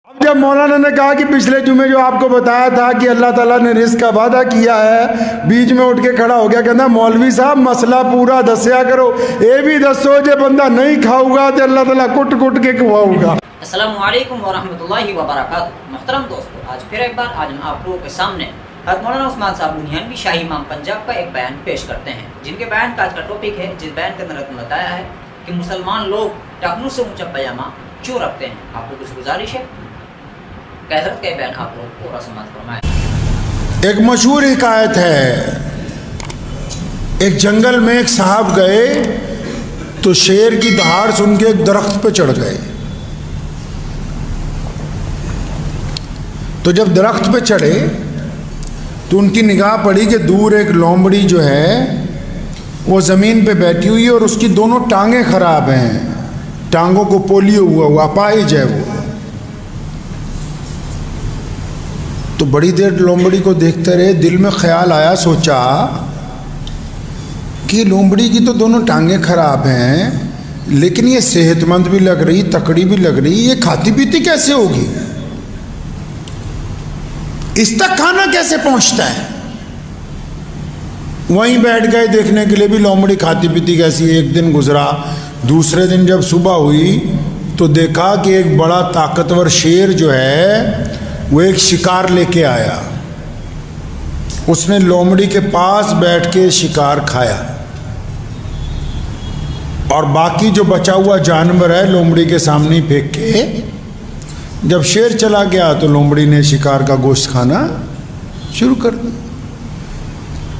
اب جب مولانا نے کہا کہ پچھلے جمعے جو آپ کو بتایا تھا کہ اللہ تعالیٰ نے رزق کا وعدہ کیا ہے، بیچ میں اٹھ کے کھڑا ہو گیا، کہنا مولوی صاحب مسئلہ پورا دسیا کرو، اے بھی دسو جے بندہ نہیں کھاؤ گا تو اللہ تعالیٰ کٹ کٹ کے کھواؤ گا۔ السلام علیکم ورحمۃ اللہ وبرکاتہ۔ محترم دوستو، آج پھر ایک بار آج ہم آپ لوگوں کے سامنے حضرت مولانا عثمان صاحب بنیانوی شاہی امام پنجاب کا ایک بیان پیش کرتے ہیں، جن کے بیان کا آج کا ٹاپک ہے، جس بیان کے اندر بتایا ہے کہ مسلمان لوگ ٹخنوں سے اونچا پاجامہ کیوں رکھتے ہیں۔ آپ لوگوں سے گزارش ہے کہ حضرت کا بیان آپ لوگ پورا سماعت فرمائیں۔ ایک مشہور حکایت ہے، ایک جنگل میں ایک صاحب گئے تو شیر کی دہاڑ سن کے ایک درخت پہ چڑھ گئے۔ تو جب درخت پہ چڑھے تو ان کی نگاہ پڑی کہ دور ایک لومڑی جو ہے وہ زمین پہ بیٹھی ہوئی ہے اور اس کی دونوں ٹانگیں خراب ہیں، ٹانگوں کو پولیو ہوا اپاہج ہے وہ۔ تو بڑی دیر لومڑی کو دیکھتے رہے، دل میں خیال آیا، سوچا کہ لومڑی کی تو دونوں ٹانگیں خراب ہیں لیکن یہ صحت مند بھی لگ رہی، تکڑی بھی لگ رہی، یہ کھاتی پیتی کیسے ہوگی، اس تک کھانا کیسے پہنچتا ہے؟ وہیں بیٹھ گئے دیکھنے کے لیے بھی لومڑی کھاتی پیتی کیسی ہے۔ ایک دن گزرا، دوسرے دن جب صبح ہوئی تو دیکھا کہ ایک بڑا طاقتور شیر جو ہے وہ ایک شکار لے کے آیا، اس نے لومڑی کے پاس بیٹھ کے شکار کھایا اور باقی جو بچا ہوا جانور ہے لومڑی کے سامنے پھینک کے جب شیر چلا گیا تو لومڑی نے شکار کا گوشت کھانا شروع کر دیا۔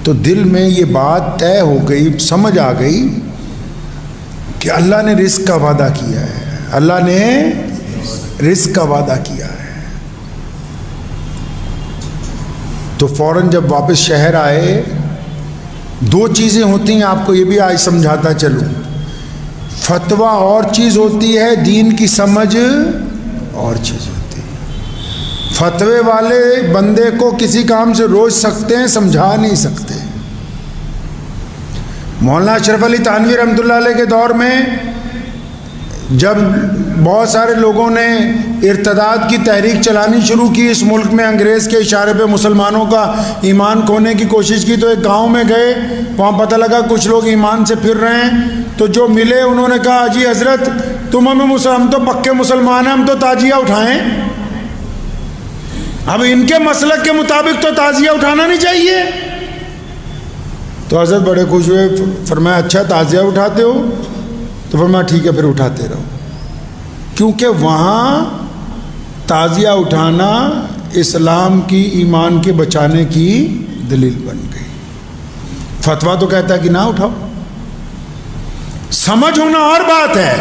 تو دل میں یہ بات طے ہو گئی، سمجھ آ گئی کہ اللہ نے رزق کا وعدہ کیا ہے، اللہ نے رزق کا وعدہ کیا ہے۔ تو فوراً جب واپس شہر آئے، دو چیزیں ہوتی ہیں، آپ کو یہ بھی آج سمجھاتا چلوں۔ فتویٰ اور چیز ہوتی ہے، دین کی سمجھ اور چیز ہوتی ہے۔ فتوے والے بندے کو کسی کام سے روک سکتے ہیں، سمجھا نہیں سکتے۔ مولانا اشرف علی تھانوی رحمۃ اللہ علیہ کے دور میں جب بہت سارے لوگوں نے ارتداد کی تحریک چلانی شروع کی، اس ملک میں انگریز کے اشارے پہ مسلمانوں کا ایمان کھونے کی کوشش کی، تو ایک گاؤں میں گئے، وہاں پتہ لگا کچھ لوگ ایمان سے پھر رہے ہیں، تو جو ملے انہوں نے کہا جی حضرت تم ہم تو پکے مسلمان ہیں، ہم تو تعزیہ اٹھائیں۔ اب ان کے مسلک کے مطابق تو تعزیہ اٹھانا نہیں چاہیے۔ تو حضرت بڑے خوش ہوئے، فرمایا اچھا تعزیہ اٹھاتے ہو؟ تو فرمایا ٹھیک ہے پھر اٹھاتے رہو، کیونکہ وہاں تعزیہ اٹھانا اسلام کی، ایمان کے بچانے کی دلیل بن گئی۔ فتویٰ تو کہتا ہے کہ نہ اٹھاؤ۔ سمجھ ہونا اور بات ہے،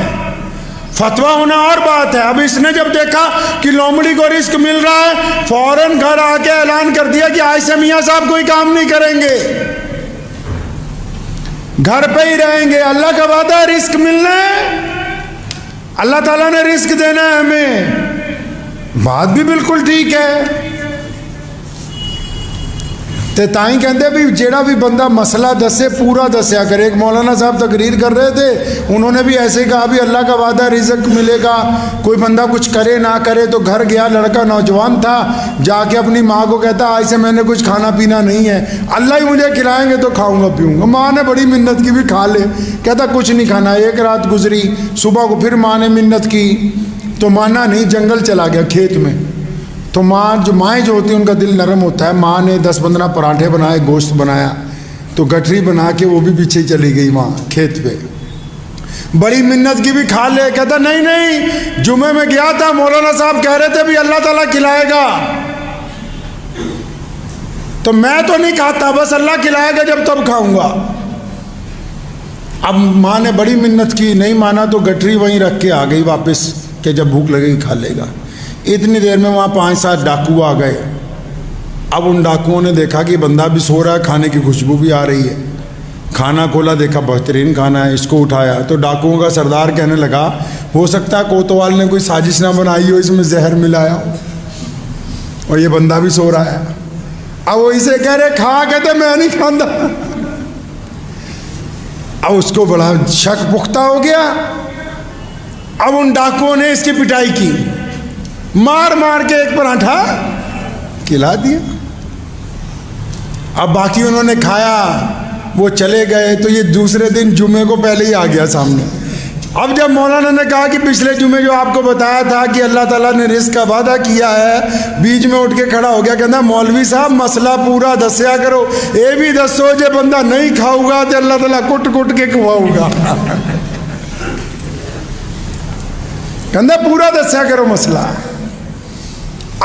فتویٰ ہونا اور بات ہے۔ اب اس نے جب دیکھا کہ لومڑی کو رزق مل رہا ہے، فوراً گھر آ کے اعلان کر دیا کہ آج سے میاں صاحب کوئی کام نہیں کریں گے، گھر پہ ہی رہیں گے، اللہ کا وعدہ ہے رزق ملنا ہے، اللہ تعالیٰ نے رزق دینا ہے ہمیں۔ بات بھی بالکل ٹھیک ہے۔ تائیں کہتے بھی جیڑا بھی بندہ مسئلہ دسے پورا دسیا کرے۔ ایک مولانا صاحب تقریر کر رہے تھے، انہوں نے بھی ایسے کہا بھی اللہ کا وعدہ رزق ملے گا، کوئی بندہ کچھ کرے نہ کرے۔ تو گھر گیا، لڑکا نوجوان تھا، جا کے اپنی ماں کو کہتا آج سے میں نے کچھ کھانا پینا نہیں ہے، اللہ ہی مجھے کھلائیں گے تو کھاؤں گا پیوں گا۔ ماں نے بڑی منت کی بھی کھا لے، کہتا کچھ نہیں کھانا۔ ایک رات گزری، صبح کو پھر ماں نے منت کی تو مانا نہیں، جنگل چلا گیا کھیت میں۔ تو مائیں جو ہوتی ہیں ان کا دل نرم ہوتا ہے، ماں نے 10-15 پراٹھے بنائے، گوشت بنایا، تو گٹھری بنا کے وہ بھی پیچھے چلی گئی ماں کھیت پہ۔ بڑی منت کی بھی کھا لے، کہتا نہیں نہیں، جمعے میں گیا تھا، مولانا صاحب کہہ رہے تھے بھی اللہ تعالیٰ کھلائے گا، تو میں تو نہیں کھاتا، بس اللہ کھلائے گا جب تب کھاؤں گا۔ اب ماں نے بڑی منت کی، نہیں مانا تو گٹھری وہیں رکھ کے آ گئی واپس کہ جب بھوک لگے گی کھا لے گا۔ اتنی دیر میں وہاں 5-7 ڈاکو آ گئے۔ اب ان ڈاکوؤں نے دیکھا کہ بندہ بھی سو رہا ہے، کھانے کی خوشبو بھی آ رہی ہے، کھانا کھولا، دیکھا بہترین کھانا ہے، اس کو اٹھایا۔ تو ڈاکوؤں کا سردار کہنے لگا ہو سکتا ہے کوتوال نے کوئی سازش نہ بنائی ہو، اس میں زہر ملایا ہو اور یہ بندہ بھی سو رہا ہے۔ اب وہ اسے کہہ رہے کھا، کہتے میں نہیں کھاتا۔ اب اس کو بڑا شک پختہ ہو گیا۔ اب ان ڈاکوؤں نے اس کی پٹائی کی، مار مار کے ایک پراٹھا کھلا دیا. اب باقی انہوں نے کھایا, وہ چلے گئے, تو یہ دوسرے دن جمعے کو پہلے ہی آ گیا سامنے. اب جب مولانا نے کہا کہ پچھلے جمعے جو آپ کو بتایا تھا کہ اللہ تعالیٰ نے رزق کا وعدہ کیا ہے, بیچ میں اٹھ کے کھڑا ہو گیا, کہنا مولوی صاحب مسئلہ پورا دسیا کرو, یہ بھی دسو جے بندہ نہیں کھاؤ گا تو اللہ تعالیٰ کٹ کٹ کے کھواؤ گا. کہنا پورا دسیا کرو مسئلہ.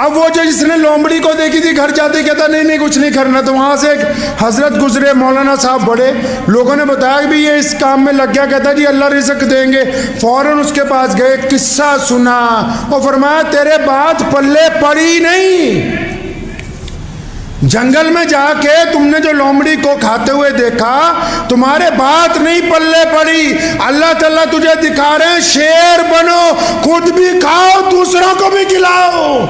اب وہ جو جس نے لومڑی کو دیکھی تھی گھر جاتے کہتا نہیں کچھ نہیں کرنا. تو وہاں سے ایک حضرت گزرے, مولانا صاحب بڑے, لوگوں نے بتایا کہ بھی یہ اس کام میں لگ گیا, کہتا جی اللہ رزق دیں گے. فوراً اس کے پاس گئے, قصہ سنا اور فرمایا تیرے بات پلے پڑی نہیں. جنگل میں جا کے تم نے جو لومڑی کو کھاتے ہوئے دیکھا, تمہارے بات نہیں پلے پڑی. اللہ تعالیٰ تجھے دکھا رہے ہیں شیر بنو, خود بھی کھاؤ دوسروں کو بھی کھلاؤ.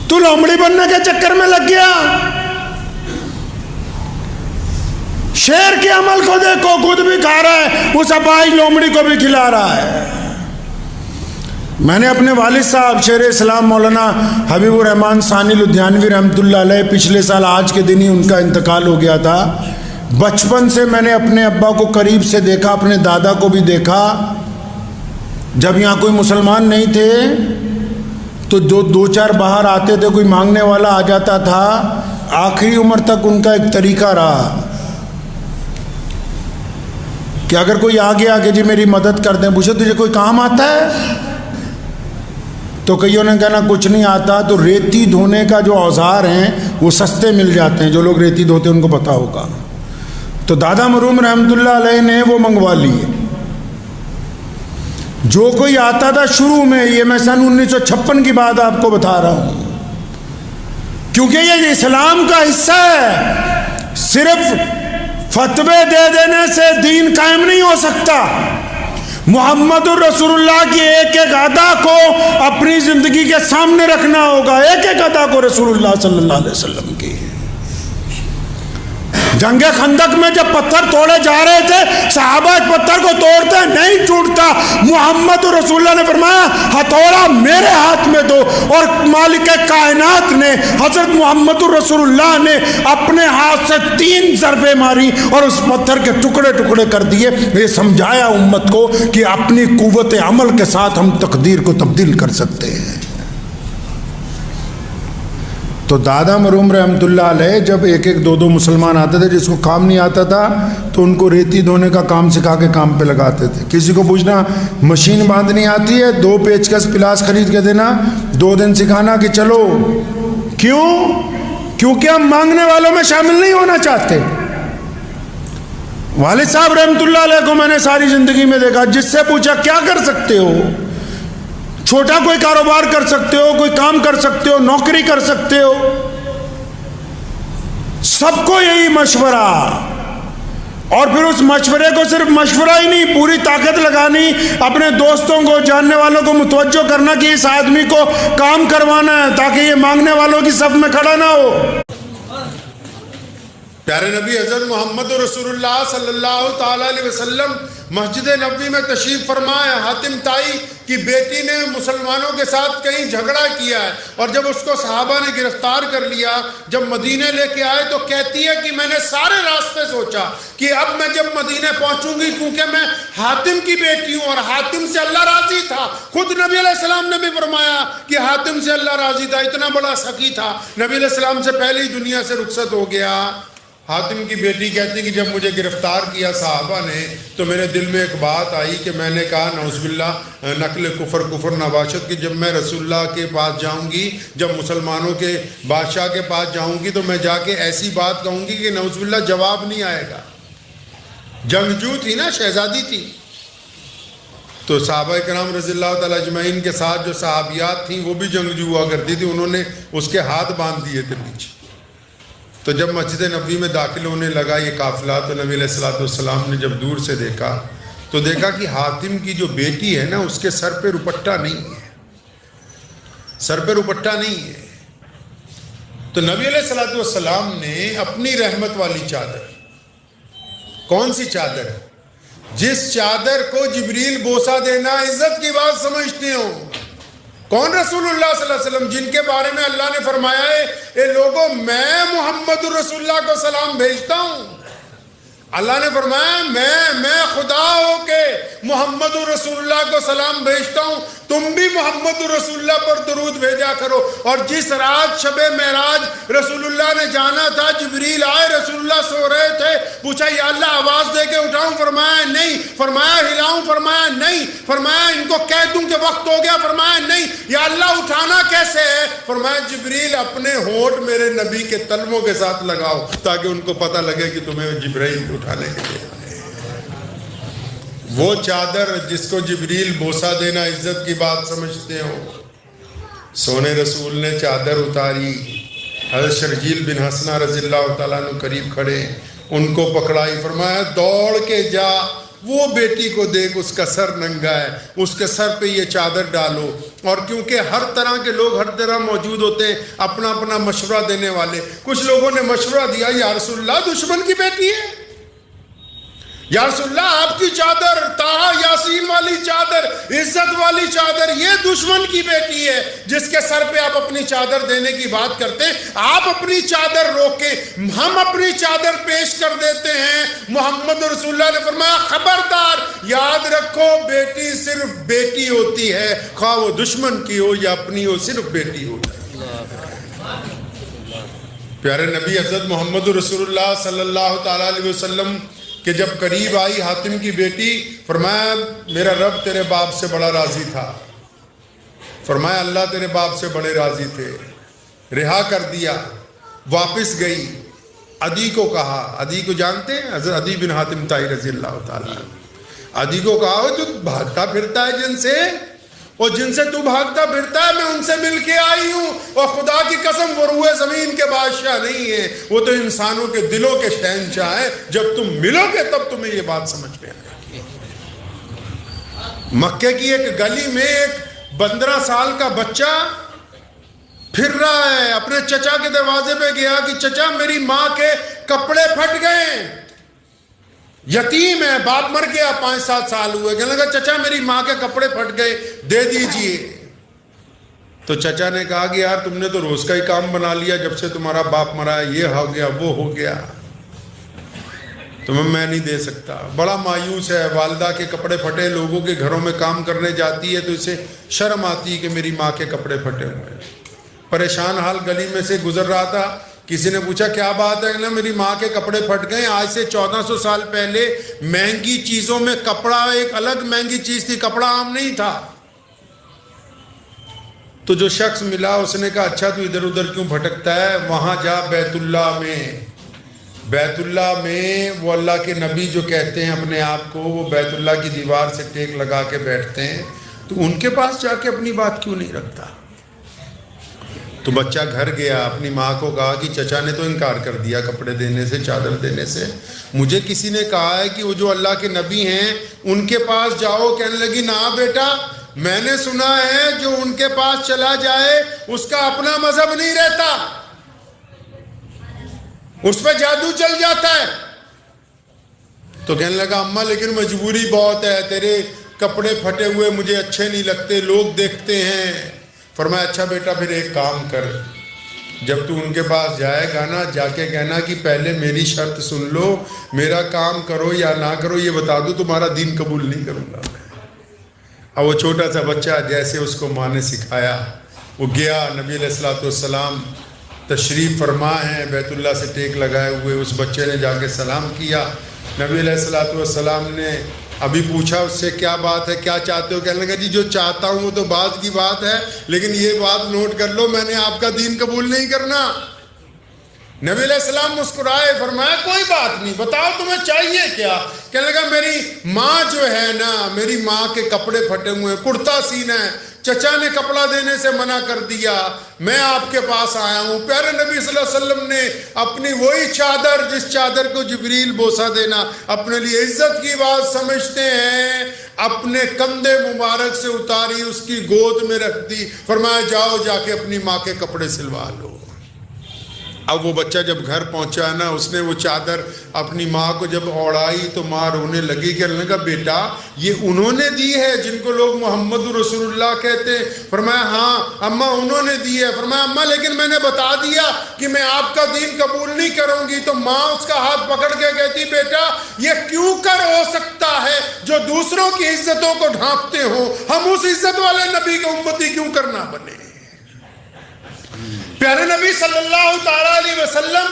تو لومڑی بننے کے چکر میں لگ گیا. شیر کے عمل کو دیکھو, خود بھی کھا رہا ہے, اس اپاہج لومڑی کو بھی کھلا رہا ہے. میں نے اپنے والد صاحب شیر اسلام مولانا حبیب الرحمان ثانی لدھیانوی رحمۃ اللہ علیہ, پچھلے سال آج کے دن ہی ان کا انتقال ہو گیا تھا. بچپن سے میں نے اپنے ابا کو قریب سے دیکھا, اپنے دادا کو بھی دیکھا. جب یہاں کوئی مسلمان نہیں تھے تو دو چار باہر آتے تھے, کوئی مانگنے والا آ جاتا تھا. آخری عمر تک ان کا ایک طریقہ رہا کہ اگر کوئی آ گیا کہ جی میری مدد کر دیں, پوچھے تجھے کوئی کام آتا ہے, تو کئیوں نے کہنا کچھ نہیں آتا. تو ریتی دھونے کا جو اوزار ہیں وہ سستے مل جاتے ہیں, جو لوگ ریتی دھوتے ہیں ان کو پتا ہوگا. تو دادا مرحوم رحمۃ اللہ علیہ نے وہ منگوا لیے. جو کوئی آتا تھا شروع میں, یہ میں سن 1956 کی بات آپ کو بتا رہا ہوں, کیونکہ یہ اسلام کا حصہ ہے. صرف فتوے دے دینے سے دین قائم نہیں ہو سکتا. محمد الرسول اللہ کی ایک ایک ادا کو اپنی زندگی کے سامنے رکھنا ہوگا, ایک ایک ادا کو رسول اللہ صلی اللہ علیہ وسلم کی. جنگ خندق میں جب پتھر توڑے جا رہے تھے, صحابہ پتھر کو توڑتے ہیں نہیں ٹوٹتا. محمد رسول اللہ نے فرمایا ہتھوڑا میرے ہاتھ میں دو, اور مالک کائنات نے حضرت محمد رسول اللہ نے اپنے ہاتھ سے 3 ضربیں ماری اور اس پتھر کے ٹکڑے ٹکڑے کر دیے. یہ سمجھایا امت کو کہ اپنی قوت عمل کے ساتھ ہم تقدیر کو تبدیل کر سکتے ہیں. تو دادا مرحوم رحمۃ اللہ علیہ جب ایک ایک دو مسلمان آتے تھے, جس کو کام نہیں آتا تھا تو ان کو ریتی دھونے کا کام سکھا کے کام پہ لگاتے تھے. کسی کو پوچھنا مشین باندھنی آتی ہے, 2 پیچکس پلاس خرید کے دینا, 2 دن سکھانا کہ چلو. کیوں؟ کیونکہ ہم مانگنے والوں میں شامل نہیں ہونا چاہتے. والد صاحب رحمۃ اللہ علیہ کو میں نے ساری زندگی میں دیکھا, جس سے پوچھا کیا کر سکتے ہو, چھوٹا کوئی کاروبار کر سکتے ہو, کوئی کام کر سکتے ہو, نوکری کر سکتے ہو, سب کو یہی مشورہ. اور پھر اس مشورے کو صرف مشورہ ہی نہیں, پوری طاقت لگانی, اپنے دوستوں کو جاننے والوں کو متوجہ کرنا کہ اس آدمی کو کام کروانا ہے تاکہ یہ مانگنے والوں کی صف میں کھڑا نہ ہو. پیارے نبی حضرت محمد رسول اللہ صلی اللہ تعالی علیہ وسلم مسجد نبوی میں تشریف فرمائے. حاتم طائی کی بیٹی نے مسلمانوں کے ساتھ کہیں جھگڑا کیا ہے, اور جب اس کو صحابہ نے گرفتار کر لیا, جب مدینے لے کے آئے تو کہتی ہے کہ میں نے سارے راستے سوچا کہ اب میں جب مدینے پہنچوں گی, کیونکہ میں حاتم کی بیٹی ہوں اور حاتم سے اللہ راضی تھا. خود نبی علیہ السلام نے بھی فرمایا کہ حاتم سے اللہ راضی تھا, اتنا بڑا سخی تھا, نبی علیہ السلام سے پہلے ہی دنیا سے رخصت ہو گیا. حاتم کی بیٹی کہتی کہ جب مجھے گرفتار کیا صحابہ نے تو میرے دل میں ایک بات آئی کہ میں نے کہا نعوذ باللہ نقل کفر نباشت کہ جب میں رسول اللہ کے پاس جاؤں گی, جب مسلمانوں کے بادشاہ کے پاس جاؤں گی, تو میں جا کے ایسی بات کہوں گی کہ نعوذ باللہ جواب نہیں آئے گا. جنگجو تھی نا, شہزادی تھی. تو صحابہ کرام رضی اللہ تعالیٰ اجمعین کے ساتھ جو صحابیات تھیں وہ بھی جنگجو ہوا کرتی تھی, انہوں نے اس کے ہاتھ باندھ دیے تھے پیچھے. تو جب مسجد نبوی میں داخل ہونے لگا یہ قافلہ, تو نبی علیہ السلام نے جب دور سے دیکھا تو دیکھا کہ حاتم کی جو بیٹی ہے نا, اس کے سر پہ روپٹہ نہیں ہے, سر پہ روپٹہ نہیں ہے. تو نبی علیہ السلام نے اپنی رحمت والی چادر, کون سی چادر, جس چادر کو جبریل بوسہ دینا عزت کی بات سمجھتے ہو, کون رسولullah صلی اللہ علیہ وسلم؟ جن کے بارے میں اللہ نے فرمایا ہے اے لوگوں میں محمد رسول اللہ کو سلام بھیجتا ہوں۔ اللہ نے فرمایا میں خدا ہو کے محمد رسول اللہ کو سلام بھیجتا ہوں، تم بھی محمد رسول اللہ پر درود بھیجا کرو۔ اور جس رات شب معراج رسول اللہ نے جانا تھا، جبریل آئے، رسول اللہ سو رہے تھے، پوچھا یا اللہ آواز دے کے اٹھاؤں؟ فرمایا نہیں۔ فرمایا ہلاؤں؟ فرمایا نہیں۔ فرمایا ان کو کہہ دوں کہ وقت ہو گیا؟ فرمایا نہیں۔ یا اللہ اٹھانا کیسے ہے؟ فرمایا جبریل اپنے ہونٹ میرے نبی کے تلووں کے ساتھ لگاؤ تاکہ ان کو پتہ لگے کہ تمہیں جبریل اٹھانے کے لیے۔ وہ چادر جس کو جبریل بوسہ دینا عزت کی بات سمجھتے ہو، سونے رسول نے چادر اتاری، حضرت شرجیل بن حسنہ رضی اللہ تعالیٰ عنہ قریب کھڑے، ان کو پکڑائی، فرمایا دوڑ کے جا وہ بیٹی کو دیکھ، اس کا سر ننگا ہے، اس کے سر پہ یہ چادر ڈالو۔ اور کیونکہ ہر طرح کے لوگ ہر طرح موجود ہوتے ہیں، اپنا اپنا مشورہ دینے والے، کچھ لوگوں نے مشورہ دیا یا رسول اللہ دشمن کی بیٹی ہے، یا رسول اللہ آپ کی چادر، طٰہٰ یاسین والی چادر، عزت والی چادر، یہ دشمن کی بیٹی ہے جس کے سر پہ آپ اپنی چادر دینے کی بات کرتے ہیں۔ آپ اپنی چادر روکیں، ہم اپنی چادر پیش کر دیتے ہیں۔ محمد رسول اللہ نے فرمایا خبردار، یاد رکھو بیٹی صرف بیٹی ہوتی ہے، خواہ وہ دشمن کی ہو یا اپنی ہو، صرف بیٹی ہوتی ہے۔ پیارے نبی حضرت محمد رسول اللہ صلی اللہ تعالیٰ علیہ وسلم کہ جب قریب آئی حاتم کی بیٹی، فرمایا میرا رب تیرے باپ سے بڑا راضی تھا، فرمایا اللہ تیرے باپ سے بڑے راضی تھے، رہا کر دیا، واپس گئی، عدی کو کہا، عدی کو جانتے ہیں حضرت عدی بن حاتم طائی رضی اللہ تعالیٰ، عدی کو کہا تو بھاگتا پھرتا ہے جن سے، اور جن سے تو بھاگتا پھرتا ہے میں ان سے مل کے آئی ہوں، اور خدا کی قسم وہ روئے زمین کے بادشاہ نہیں ہے، وہ تو انسانوں کے دلوں کے شہنشاہ ہیں، جب تم ملو گے تب تمہیں یہ بات سمجھ میں آئے گی۔ مکے کی ایک گلی میں ایک 15 سال کا بچہ پھر رہا ہے، اپنے چچا کے دروازے پہ گیا کہ چچا میری ماں کے کپڑے پھٹ گئے، یتیم ہے، باپ مر گیا، 5-7 سال ہوئے، کہنے لگا چچا میری ماں کے کپڑے پھٹ گئے دے دیجئے۔ تو چچا نے کہا کہ یار تم نے تو روز کا ہی کام بنا لیا، جب سے تمہارا باپ مرا ہے، یہ ہو گیا وہ ہو گیا، تمہیں میں نہیں دے سکتا۔ بڑا مایوس ہے، والدہ کے کپڑے پھٹے، لوگوں کے گھروں میں کام کرنے جاتی ہے تو اسے شرم آتی ہے کہ میری ماں کے کپڑے پھٹے ہوئے ہیں۔ پریشان حال گلی میں سے گزر رہا تھا، کسی نے پوچھا کیا بات ہے؟ کہ میری ماں کے کپڑے پھٹ گئے۔ آج سے 1400 سال پہلے مہنگی چیزوں میں کپڑا ایک الگ مہنگی چیز تھی، کپڑا عام نہیں تھا۔ تو جو شخص ملا اس نے کہا اچھا تو ادھر ادھر کیوں بھٹکتا ہے؟ وہاں جا بیت اللہ میں وہ اللہ کے نبی جو کہتے ہیں اپنے آپ کو، وہ بیت اللہ کی دیوار سے ٹیک لگا کے بیٹھتے ہیں، تو ان کے پاس جا کے اپنی بات کیوں نہیں رکھتا؟ تو بچہ گھر گیا، اپنی ماں کو کہا کہ چچا نے تو انکار کر دیا کپڑے دینے سے، چادر دینے سے، مجھے کسی نے کہا ہے کہ وہ جو اللہ کے نبی ہیں ان کے پاس جاؤ۔ کہنے لگی نا بیٹا، میں نے سنا ہے جو ان کے پاس چلا جائے اس کا اپنا مذہب نہیں رہتا، اس پہ جادو چل جاتا ہے۔ تو کہنے لگا اماں لیکن مجبوری بہت ہے، تیرے کپڑے پھٹے ہوئے مجھے اچھے نہیں لگتے، لوگ دیکھتے ہیں۔ فرمایا اچھا بیٹا پھر ایک کام کر، جب تو ان کے پاس جائے گا نا، جا کے کہنا کہ پہلے میری شرط سن لو، میرا کام کرو یا نہ کرو یہ بتا دو، تمہارا دین قبول نہیں کروں گا میں۔ اب وہ چھوٹا سا بچہ جیسے اس کو ماں نے سکھایا وہ گیا، نبی علیہ الصلوۃ والسلام تشریف فرما ہیں بیت اللہ سے ٹیک لگائے ہوئے، اس بچے نے جا کے سلام کیا۔ نبی علیہ الصلوۃ والسلام نے ابھی پوچھا اس سے کیا بات ہے، کیا چاہتے ہو؟ کہنے لگا جی جو چاہتا ہوں وہ تو بعد کی بات ہے، لیکن یہ بات نوٹ کر لو، میں نے آپ کا دین قبول نہیں کرنا۔ نبی علیہ السلام مسکرائے، فرمایا کوئی بات نہیں، بتاؤ تمہیں چاہیے کیا؟ کہنے لگا میری ماں جو ہے نا، میری ماں کے کپڑے پھٹے ہوئے، کرتا سینہ ہے، چچا نے کپڑا دینے سے منع کر دیا، میں آپ کے پاس آیا ہوں۔ پیارے نبی صلی اللہ علیہ وسلم نے اپنی وہی چادر جس چادر کو جبریل بوسہ دینا اپنے لیے عزت کی بات سمجھتے ہیں، اپنے کندھے مبارک سے اتاری، اس کی گود میں رکھ دی، فرمایا جاؤ جا کے اپنی ماں کے کپڑے سلوا لو۔ اب وہ بچہ جب گھر پہنچا نا، اس نے وہ چادر اپنی ماں کو جب اوڑھائی تو ماں رونے لگی کہ اللہ نے کہا بیٹا یہ انہوں نے دی ہے جن کو لوگ محمد رسول اللہ کہتے ہیں؟ فرمایا ہاں اماں انہوں نے دی ہے۔ فرمایا اماں لیکن میں نے بتا دیا کہ میں آپ کا دین قبول نہیں کروں گی۔ تو ماں اس کا ہاتھ پکڑ کے کہتی بیٹا یہ کیوں کر ہو سکتا ہے جو دوسروں کی عزتوں کو ڈھانپتے ہوں، ہم اس عزت والے نبی کے امتی کیوں کرنا بنے؟ پیارے نبی صلی اللہ تعالیٰ علیہ وسلم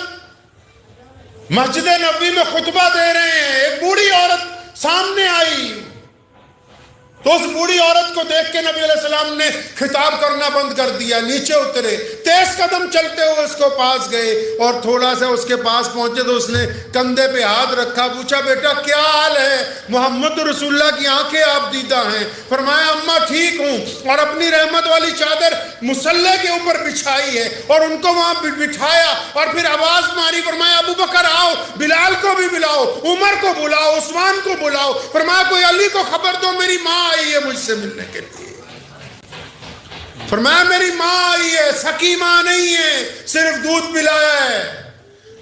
مسجد نبوی میں خطبہ دے رہے ہیں، ایک بوڑھی عورت سامنے آئی تو اس بوڑھی عورت کو دیکھ کے نبی علیہ السلام نے خطاب کرنا بند کر دیا، نیچے اترے، تیز قدم چلتے ہوئے اس کو پاس گئے اور تھوڑا سا اس کے پاس پہنچے تو اس نے کندھے پہ ہاتھ رکھا، پوچھا بیٹا کیا حال ہے؟ محمد رسول اللہ کی آنکھیں آپ دیدہ ہیں۔ فرمایا اماں ٹھیک ہوں، اور اپنی رحمت والی چادر مصلی کے اوپر بچھائی ہے اور ان کو وہاں بٹھایا اور پھر آواز ماری، فرمایا ابو بکر آؤ، بلال کو بھی بلاؤ، عمر کو بلاؤ، عثمان کو بلاؤ، فرمایا کوئی علی کو خبر دو میری ماں آئی ہے مجھ سے ملنے کے لیے۔ فرمایا میری ماں آئی ہے، سکی ماں نہیں ہے، صرف دودھ پلایا ہے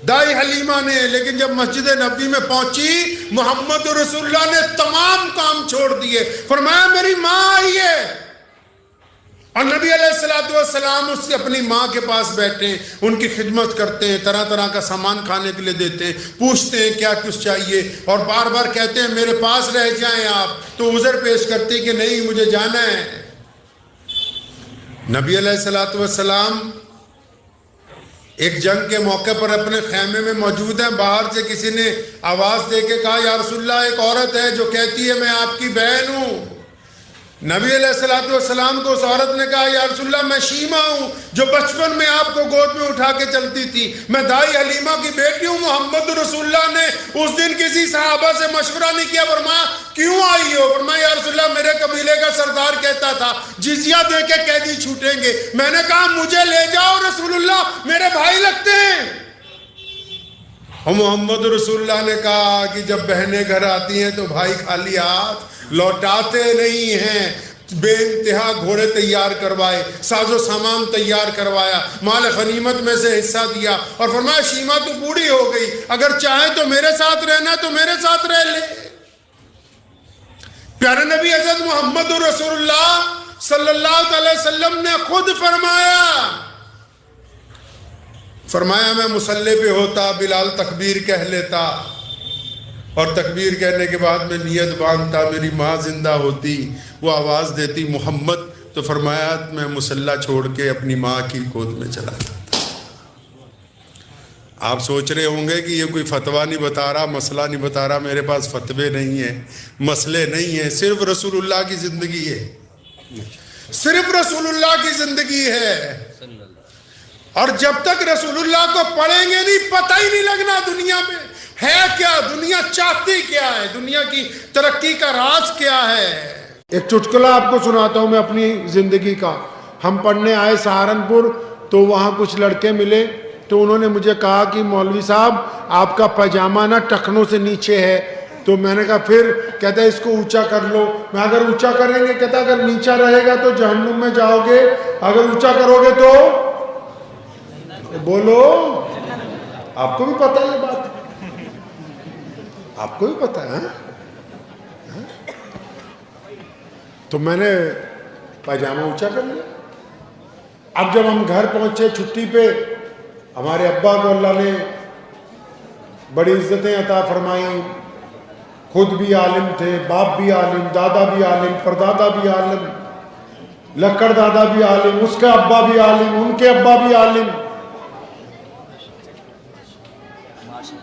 دائی حلیمہ نے۔ لیکن جب مسجد نبوی میں پہنچی محمد رسول اللہ نے تمام کام چھوڑ دیے، فرمایا میری ماں آئی ہے۔ اور نبی علیہ السلام اس سے اپنی ماں کے پاس بیٹھے، ان کی خدمت کرتے ہیں، طرح طرح کا سامان کھانے کے لیے دیتے ہیں، پوچھتے ہیں کیا کچھ چاہیے، اور بار بار کہتے ہیں میرے پاس رہ جائیں آپ، تو عذر پیش کرتے ہیں کہ نہیں مجھے جانا ہے۔ نبی علیہ السلام ایک جنگ کے موقع پر اپنے خیمے میں موجود ہیں، باہر سے کسی نے آواز دے کے کہا یا رسول اللہ ایک عورت ہے جو کہتی ہے میں آپ کی بہن ہوں۔ نبی علیہ السلام کو اس عورت نے کہا یا رسول اللہ میں شیمہ ہوں جو بچپن میں آپ کو گود میں اٹھا کے چلتی تھی، میں دائی حلیمہ کی بیٹی ہوں۔ محمد رسول اللہ نے اس دن کسی صحابہ سے مشورہ نہیں کیا، فرمایا کیوں آئی ہو؟ فرمایا یا رسول اللہ میرے قبیلے کا سردار کہتا تھا جزیہ دے کے قیدی چھوٹیں گے، میں نے کہا مجھے لے جاؤ رسول اللہ میرے بھائی لگتے ہیں۔ اور محمد رسول اللہ نے کہا کہ جب بہنیں گھر آتی ہیں تو بھائی خالی ہاتھ لوٹاتے نہیں ہیں، بے انتہا گھوڑے تیار کروائے، ساز و سامان تیار کروایا، مال غنیمت میں سے حصہ دیا، اور فرمایا شیمہ تو بوڑھی ہو گئی، اگر چاہے تو میرے ساتھ رہنا تو میرے ساتھ رہ لے۔ پیارے نبی حضرت محمد رسول اللہ صلی اللہ علیہ وسلم نے خود فرمایا میں مصلی پہ ہوتا، بلال تکبیر کہہ لیتا، اور تکبیر کہنے کے بعد میں نیت باندھتا، میری ماں زندہ ہوتی، وہ آواز دیتی محمد، تو فرمایا میں مصلی چھوڑ کے اپنی ماں کی گود میں چلا جاتا۔ آپ سوچ رہے ہوں گے کہ یہ کوئی فتویٰ نہیں بتا رہا، مسئلہ نہیں بتا رہا، میرے پاس فتوے نہیں ہیں، مسئلے نہیں ہیں، صرف رسول اللہ کی زندگی ہے، صرف رسول اللہ کی زندگی ہے۔ اور جب تک رسول اللہ کو پڑھیں گے نہیں پتہ ہی نہیں لگنا دنیا میں ہے کیا، دنیا چاہتی کیا ہے، دنیا کی ترقی کا راز کیا ہے۔ ایک چٹکلہ آپ کو سناتا ہوں میں اپنی زندگی کا۔ ہم پڑھنے آئے سہارنپور تو وہاں کچھ لڑکے ملے تو انہوں نے مجھے کہا کہ مولوی صاحب آپ کا پاجامہ نا ٹخنوں سے نیچے ہے، تو میں نے کہا پھر؟ کہتا ہے اس کو اونچا کر لو۔ میں اگر اونچا کریں گے، کہتا اگر نیچا رہے گا تو جہنم میں جاؤ گے، اگر اونچا کرو گے تو بولو۔ آپ کو بھی پتہ ہے یہ بات، آپ کو بھی پتہ ہے۔ تو میں نے پاجامہ اونچا کر لیا۔ اب جب ہم گھر پہنچے چھٹی پہ، ہمارے ابا کو اللہ نے بڑی عزتیں عطا فرمائیں، خود بھی عالم تھے، باپ بھی عالم، دادا بھی عالم، پردادا بھی عالم، لکڑ دادا بھی عالم، اس کا ابا بھی عالم، ان کے ابا بھی عالم۔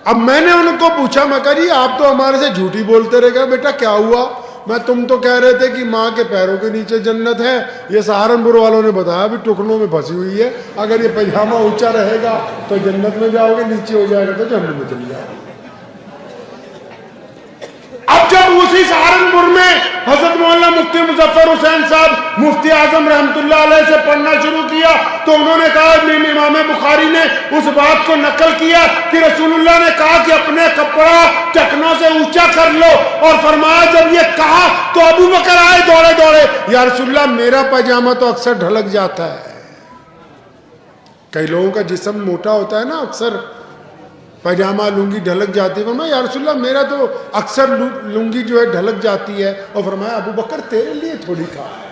اب میں نے ان کو پوچھا، میں کہا جی آپ تو ہمارے سے جھوٹی بولتے رہے گا، بیٹا کیا ہوا؟ میں تم تو کہہ رہے تھے کہ ماں کے پیروں کے نیچے جنت ہے، یہ سہارنپور والوں نے بتایا بھی ٹکڑوں میں پھنسی ہوئی ہے، اگر یہ پاجامہ اونچا رہے گا تو جنت میں جاؤ گے، نیچے ہو جائے گا تو جہنم میں چلی جاؤ گے۔ اب جب اسی سہارنپور میں حضرت مولانا مفتی مظفر حسین صاحب مفتی اعظم رحمۃ اللہ علیہ سے پڑھنا شروع کیا تو انہوں نے کہا، امام بخاری نے اس بات کو نقل کیا کہ رسول اللہ نے کہا کہ اپنے کپڑا ٹکنوں سے اونچا کر لو، اور فرمایا جب یہ کہا تو ابو بکر آئے دوڑے دوڑے، یا رسول اللہ میرا پاجامہ تو اکثر ڈھلک جاتا ہے۔ کئی لوگوں کا جسم موٹا ہوتا ہے نا، اکثر پاجامہ لنگی ڈھلک جاتی ہے. فرمایا یا رسول اللہ میرا تو اکثر لنگی جو ہے ڈھلک جاتی ہے. اور فرمایا ابو بکر تیرے لیے تھوڑی کہا ہے.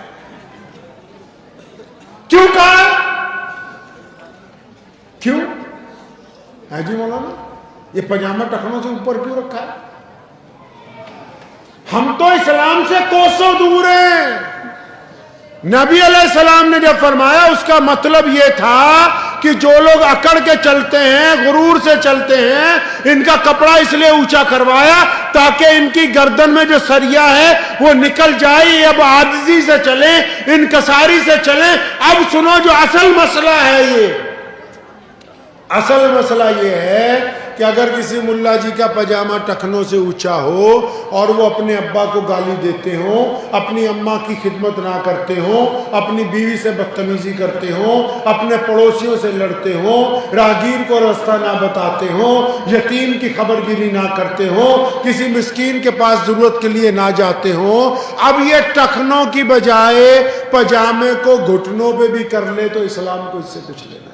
کیوں کہا؟ کیوں ہے جی مولانا یہ پاجامہ ٹخنوں سے اوپر کیوں رکھا ہے؟ ہم تو اسلام سے کوسوں دور ہیں. نبی علیہ السلام نے جب فرمایا اس کا مطلب یہ تھا کہ جو لوگ اکڑ کے چلتے ہیں، غرور سے چلتے ہیں، ان کا کپڑا اس لیے اونچا کروایا تاکہ ان کی گردن میں جو سریا ہے وہ نکل جائے. اب عاجزی سے چلیں، انکساری سے چلیں. اب سنو جو اصل مسئلہ ہے، یہ اصل مسئلہ یہ ہے کہ اگر کسی ملا جی کا پاجامہ ٹخنوں سے اونچا ہو اور وہ اپنے ابا کو گالی دیتے ہوں، اپنی اماں کی خدمت نہ کرتے ہوں، اپنی بیوی سے بدتمیزی کرتے ہوں، اپنے پڑوسیوں سے لڑتے ہوں، راہگیر کو راستہ نہ بتاتے ہوں، یتیم کی خبر گیری نہ کرتے ہوں، کسی مسکین کے پاس ضرورت کے لیے نہ جاتے ہوں، اب یہ ٹخنوں کی بجائے پاجامے کو گھٹنوں پہ بھی کر لے تو اسلام کو اس سے کچھ لینا.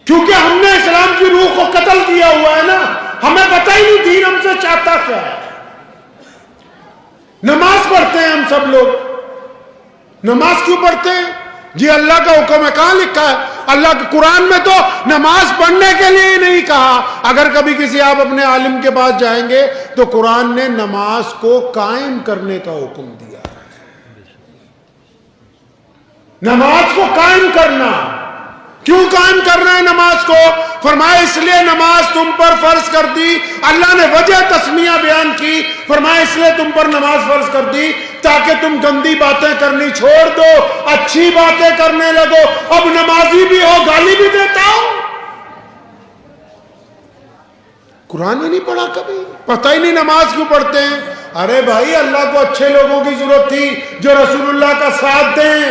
کیونکہ ہم نے اسلام کی روح کو قتل کیا ہوا ہے نا. ہمیں پتہ ہی نہیں دین ہم سے چاہتا کیا ہے. نماز پڑھتے ہیں ہم سب لوگ. نماز کیوں پڑھتے ہیں؟ جی اللہ کا حکم ہے. کہاں لکھا ہے؟ اللہ کے قرآن میں تو نماز پڑھنے کے لیے ہی نہیں کہا. اگر کبھی کسی آپ اپنے عالم کے پاس جائیں گے تو قرآن نے نماز کو قائم کرنے کا حکم دیا. نماز کو قائم کرنا. کیوں قائم کرنا ہے نماز کو؟ فرمایا اس لیے نماز تم پر فرض کر دی. اللہ نے وجہ تسمیہ بیان کی. فرمایا اس لیے تم پر نماز فرض کر دی تاکہ تم گندی باتیں کرنی چھوڑ دو، اچھی باتیں کرنے لگو. اب نمازی بھی ہو، گالی بھی دیتا ہو. قرآن ہی نہیں پڑھا کبھی، پتہ ہی نہیں نماز کیوں پڑھتے ہیں. ارے بھائی اللہ کو اچھے لوگوں کی ضرورت تھی جو رسول اللہ کا ساتھ دیں.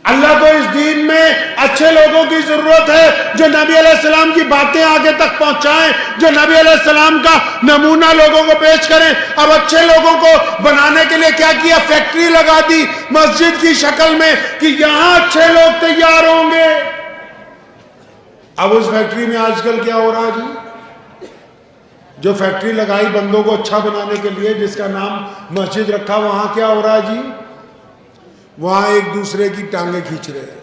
اللہ کو اس دین میں اچھے لوگوں کی ضرورت ہے جو نبی علیہ السلام کی باتیں آگے تک پہنچائیں، جو نبی علیہ السلام کا نمونہ لوگوں کو پیش کریں. اب اچھے لوگوں کو بنانے کے لیے کیا کیا؟ فیکٹری لگا دی مسجد کی شکل میں کہ یہاں اچھے لوگ تیار ہوں گے. اب اس فیکٹری میں آج کل کیا ہو رہا ہے جی؟ جو فیکٹری لگائی بندوں کو اچھا بنانے کے لیے، جس کا نام مسجد رکھا، وہاں کیا ہو رہا ہے جی؟ وہاں ایک دوسرے کی ٹانگیں کھینچ رہے ہیں.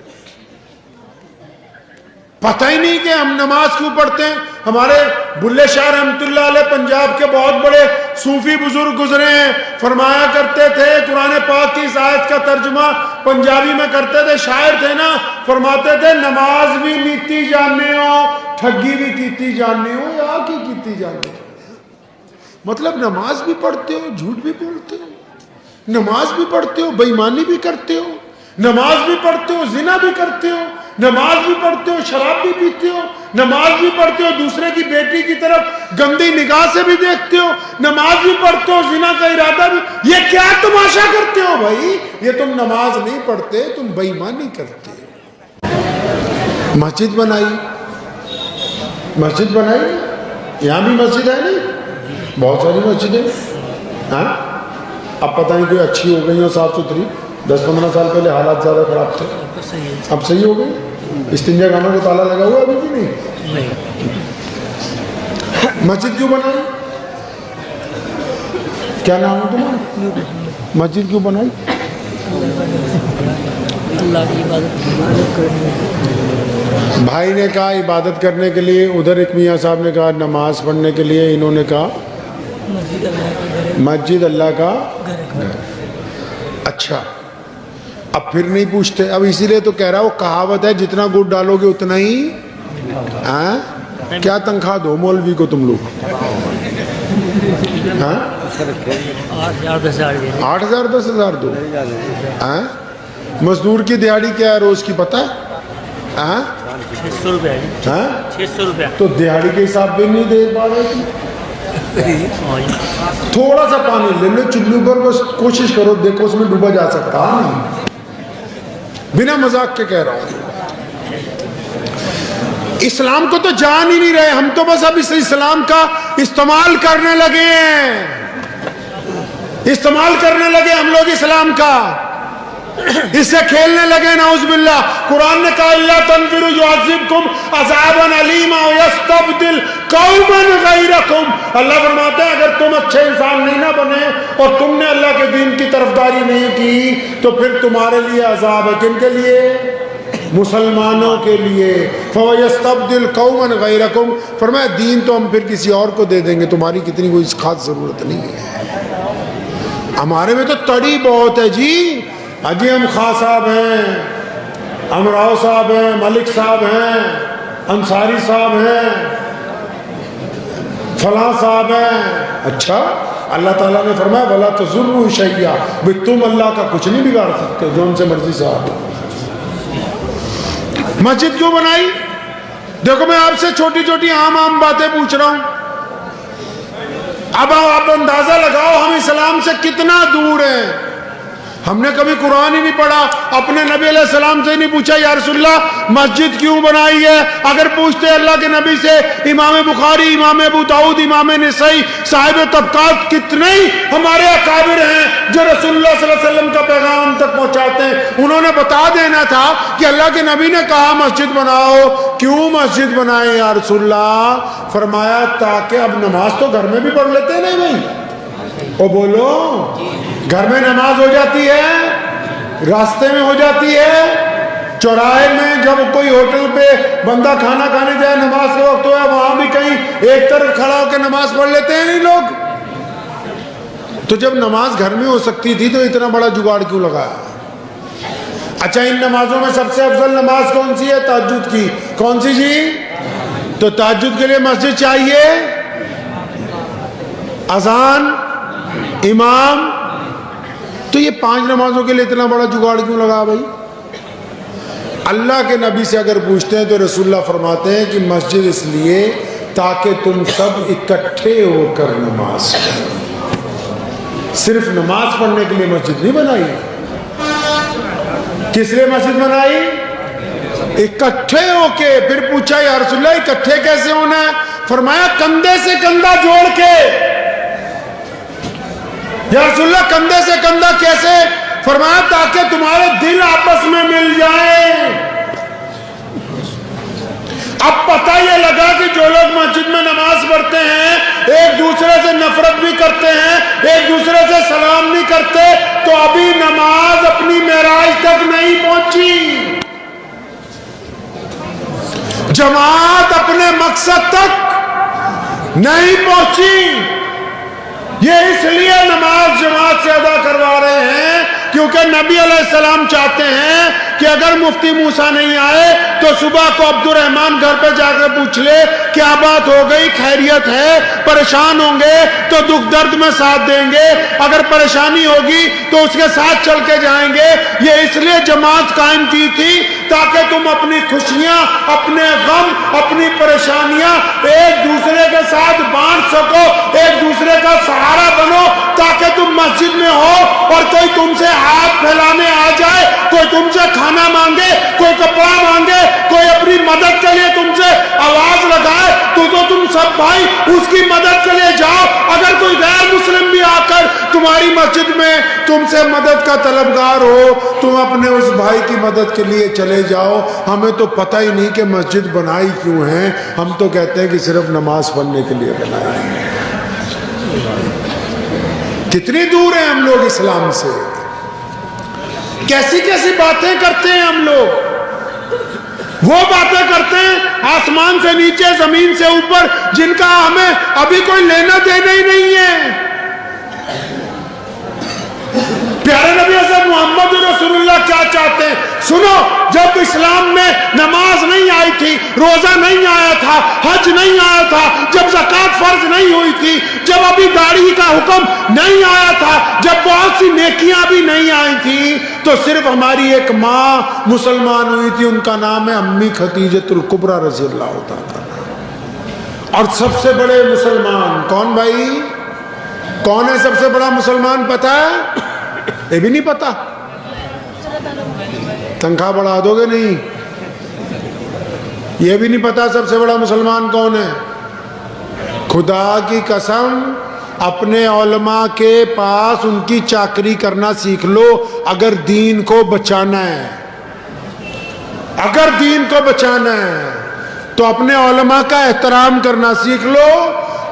پتہ ہی نہیں کہ ہم نماز کیوں پڑھتے ہیں. ہمارے بلے شاہ رحمت اللہ علیہ پنجاب کے بہت بڑے صوفی بزرگ گزرے ہیں. فرمایا کرتے تھے، قرآن پاک کی اس آیت کا ترجمہ پنجابی میں کرتے تھے، شاعر تھے نا. فرماتے تھے نماز بھی نیتی جاننے ہو، ٹھگی بھی کیتی جاننے ہو، یا کی کیتی جاننے ہو. مطلب نماز بھی پڑھتے ہو، جھوٹ بھی بولتے ہو. نماز بھی پڑھتے ہو، بے ایمانی بھی کرتے ہو. نماز بھی پڑھتے ہو، زنا بھی کرتے ہو. نماز بھی پڑھتے ہو، شراب بھی پیتے ہو. نماز بھی پڑھتے ہو، دوسرے کی بیٹی کی طرف گندی نگاہ سے بھی دیکھتے ہو. نماز بھی پڑھتے ہو، زنا کا ارادہ بھی. یہ کیا تماشا کرتے ہو بھائی؟ یہ تم نماز نہیں پڑھتے، تم بے ایمانی کرتے ہو. مسجد بنائی، مسجد بنائی. یہاں بھی مسجد ہے نہیں؟ بہت ساری مسجدیں. ہاں اب پتہ نہیں کوئی اچھی ہو گئی ہو، صاف ستھری. 10-15 سال پہلے حالات زیادہ خراب تھے، اب صحیح ہو گئی. استنجا خانوں کو تالا لگا ہوا ابھی بھی نہیں. مسجد کیوں بنائی؟ کیا نام ہے تمہارا؟ مسجد کیوں بنائی؟ اللہ کی عبادت کرنے. بھائی نے کہا عبادت کرنے کے لیے، ادھر ایک میاں صاحب نے کہا نماز پڑھنے کے لیے، انہوں نے کہا مسجد اللہ کا گھر. اچھا اب پھر نہیں پوچھتے. اب اسی لیے تو کہہ رہا وہ کہاوت ہے جتنا گڑ ڈالو گے اتنا ہی. کیا تنخواہ دو مولوی کو تم لوگ؟ 8,000 10,000 دو. مزدور کی دیہاڑی کیا ہے روز کی پتہ ہے؟ 600 روپے. 600 روپے تو دیہاڑی کے حساب بھی نہیں دے پا رہے تھے. تھوڑا سا پانی لے لو چلو پر، بس کوشش کرو دیکھو اس میں ڈوبا جا سکتا نہیں. بنا مذاق کے کہہ رہا ہوں. اسلام کو تو جان ہی نہیں رہے ہم، تو بس اب اس اسلام کا استعمال کرنے لگے ہیں. استعمال کرنے لگے ہم لوگ اسلام کا. اس سے کھیلنے لگے نعوذ باللہ. قرآن نے کہا اللہ تنفروا یعذبکم عذابا علیما ویستبدل قوما غیرکم. اللہ فرماتے ہیں اگر تم اچھے انسان نہیں نہ بنے اور تم نے اللہ کے دین کی طرفداری نہیں کی تو پھر تمہارے لیے عذاب ہے. کن کے لیے؟ مسلمانوں کے لیے. فَوَيَسْتَبْدِلْ قَوْمًا غَيْرَكُمْ. فرمایا دین تو ہم پھر کسی اور کو دے دیں گے, تمہاری کتنی کوئی خاص ضرورت نہیں ہے. ہمارے میں تو تڑی بہت ہے جی. اجی ہم خواہ صاحب ہیں, امراؤ صاحب ہیں, ملک صاحب ہیں, انصاری صاحب ہیں, فلاں صاحب ہیں. اچھا اللہ تعالیٰ نے فرمایا وَلَا تَضُرُّوا شَيْئًا, بھئی تم اللہ کا کچھ نہیں بگاڑ سکتے جو ہم سے مرضی صاحب. مسجد کیوں بنائی؟ دیکھو میں آپ سے چھوٹی چھوٹی عام باتیں پوچھ رہا ہوں. اب آپ اندازہ لگاؤ ہم اسلام سے کتنا دور ہیں. ہم نے کبھی قرآن ہی نہیں پڑھا, اپنے نبی علیہ السلام سے نہیں پوچھا یا رسول اللہ مسجد کیوں بنائی ہے. اگر پوچھتے اللہ کے نبی سے, امام بخاری, امام ابو داؤد, امام نسائی, صاحب طبقات کتنے ہی ہمارے اکابر ہیں جو رسول اللہ صلی اللہ علیہ وسلم کا پیغام تک پہنچاتے ہیں. انہوں نے بتا دینا تھا کہ اللہ کے نبی نے کہا مسجد بناؤ, کیوں مسجد بنائے یا رسول اللہ؟ فرمایا تاکہ اب نماز تو گھر میں بھی پڑھ لیتے ہیں. نہیں بھائی او بولو, گھر میں نماز ہو جاتی ہے, راستے میں ہو جاتی ہے, چوراہے میں جب کوئی ہوٹل پہ بندہ کھانا کھانے جائے نماز کا وقت ہوا وہاں بھی کہیں ایک طرف کھڑا ہو کے نماز پڑھ لیتے ہیں نہیں لوگ. تو جب نماز گھر میں ہو سکتی تھی تو اتنا بڑا جگاڑ کیوں لگایا؟ اچھا ان نمازوں میں سب سے افضل نماز کون سی ہے؟ تہجد کی. کون سی جی؟ تو تہجد کے لیے مسجد چاہیے, اذان, امام. تو یہ 5 نمازوں کے لیے اتنا بڑا جگاڑ کیوں لگا بھائی؟ اللہ کے نبی سے اگر پوچھتے ہیں تو رسول اللہ فرماتے ہیں کہ مسجد اس لیے تاکہ تم سب اکٹھے ہو کر نماز پڑھو. صرف نماز پڑھنے کے لیے مسجد نہیں بنائی. کس لیے مسجد بنائی؟ اکٹھے ہو کے. پھر پوچھا یا رسول اللہ اکٹھے کیسے ہونا ہے؟ فرمایا کندھے سے کندھا جوڑ کے. یا رسول اللہ کندھے سے کندھا کیسے؟ فرمایا تاکہ تمہارے دل آپس میں مل جائیں. اب پتہ یہ لگا کہ جو لوگ مسجد میں نماز پڑھتے ہیں ایک دوسرے سے نفرت بھی کرتے ہیں, ایک دوسرے سے سلام نہیں کرتے, تو ابھی نماز اپنی معراج تک نہیں پہنچی. جماعت اپنے مقصد تک نہیں پہنچی. یہ اس لیے نماز جماعت سے ادا کروا رہے ہیں کیونکہ نبی علیہ السلام چاہتے ہیں کہ اگر مفتی موسیٰ نہیں آئے تو صبح کو عبد الرحمن گھر پہ جا کے پوچھ لے کیا بات ہو گئی, خیریت ہے, پریشان ہوں گے تو دکھ درد میں ساتھ دیں گے, اگر پریشانی ہوگی تو اس کے ساتھ چل کے جائیں گے. یہ اس لیے جماعت قائم کی تھی تاکہ تم اپنی خوشیاں, اپنے غم, اپنی پریشانیاں ایک دوسرے کے ساتھ بانٹ سکو, ایک دوسرے کا سہارا بنو, تاکہ تم مسجد میں ہو اور کوئی تم سے ہاتھ پھیلانے آ جائے, کوئی تم سے کھانا مانگے, کوئی کپڑا مانگے, کوئی اپنی مدد کے لیے تم سے آواز لگائے تو تم سب بھائی اس کی مدد کے لیے جاؤ. اگر کوئی غیر مسلم بھی آ کر تمہاری مسجد میں تم سے مدد کا طلبگار ہو, تم اپنے اس بھائی کی مدد کے لیے چلے جاؤ. ہمیں تو پتہ ہی نہیں کہ مسجد بنائی کیوں ہے, ہم تو کہتے ہیں کہ صرف نماز پڑھنے کے لیے بنائی ہے. کتنی دور ہیں ہم لوگ اسلام سے, کیسی کیسی باتیں کرتے ہیں ہم لوگ. وہ باتیں کرتے ہیں آسمان سے نیچے, زمین سے اوپر, جن کا ہمیں ابھی کوئی لینا دینا ہی نہیں ہے. پیارے نبی حضرت محمد رسول اللہ کیا چاہتے ہیں سنو. جب اسلام میں نماز نہیں آئی تھی, روزہ نہیں آیا تھا, حج نہیں آیا تھا, جب زکوٰۃ فرض نہیں ہوئی تھی, جب ابھی داڑھی کا حکم نہیں آیا تھا, جب بہت سی نیکیاں بھی نہیں آئی تھی, تو صرف ہماری ایک ماں مسلمان ہوئی تھی, ان کا نام ہے امی خدیجۃ الکبریٰ رضی اللہ تعالیٰ. اور سب سے بڑے مسلمان کون بھائی, کون ہے سب سے بڑا مسلمان پتہ ہے؟ یہ بھی نہیں پتا. تنخواہ بڑھا دو گے نہیں, یہ بھی نہیں پتا سب سے بڑا مسلمان کون ہے. خدا کی قسم اپنے علماء کے پاس ان کی چاکری کرنا سیکھ لو اگر دین کو بچانا ہے. اگر دین کو بچانا ہے تو اپنے علماء کا احترام کرنا سیکھ لو,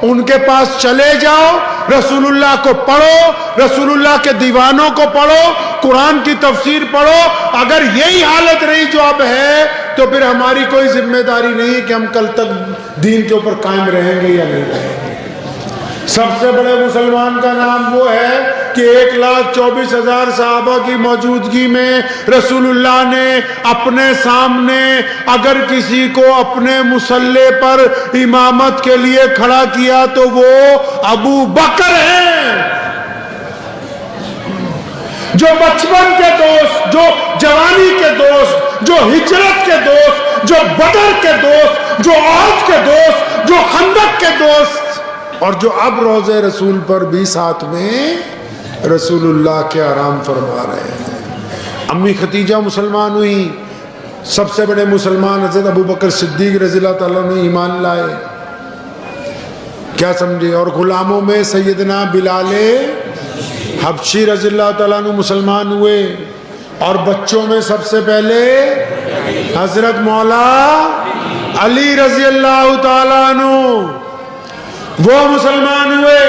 ان کے پاس چلے جاؤ, رسول اللہ کو پڑھو, رسول اللہ کے دیوانوں کو پڑھو, قرآن کی تفسیر پڑھو. اگر یہی حالت رہی جو اب ہے تو پھر ہماری کوئی ذمہ داری نہیں کہ ہم کل تک دین کے اوپر قائم رہیں گے یا نہیں رہیں گے. سب سے بڑے مسلمان کا نام وہ ہے کہ 1,24,000 صحابہ کی موجودگی میں رسول اللہ نے اپنے سامنے اگر کسی کو اپنے مصلی پر امامت کے لیے کھڑا کیا تو وہ ابو بکر ہیں, جو بچپن کے دوست, جو جوانی کے دوست, جو ہجرت کے دوست, جو بدر کے دوست, جو احد کے دوست, جو خندق کے دوست, اور جو اب روضہ رسول پر بھی ساتھ میں رسول اللہ کے آرام فرما رہے ہیں. امی ختیجہ مسلمان ہوئی, سب سے بڑے مسلمان حضرت ابو بکر صدیق رضی اللہ تعالیٰ نے ایمان لائے. کیا سمجھے؟ اور غلاموں میں سیدنا بلال حبشی رضی اللہ تعالیٰ عنہ مسلمان ہوئے, اور بچوں میں سب سے پہلے حضرت مولا علی رضی اللہ تعالیٰ عنہ وہ مسلمان ہوئے.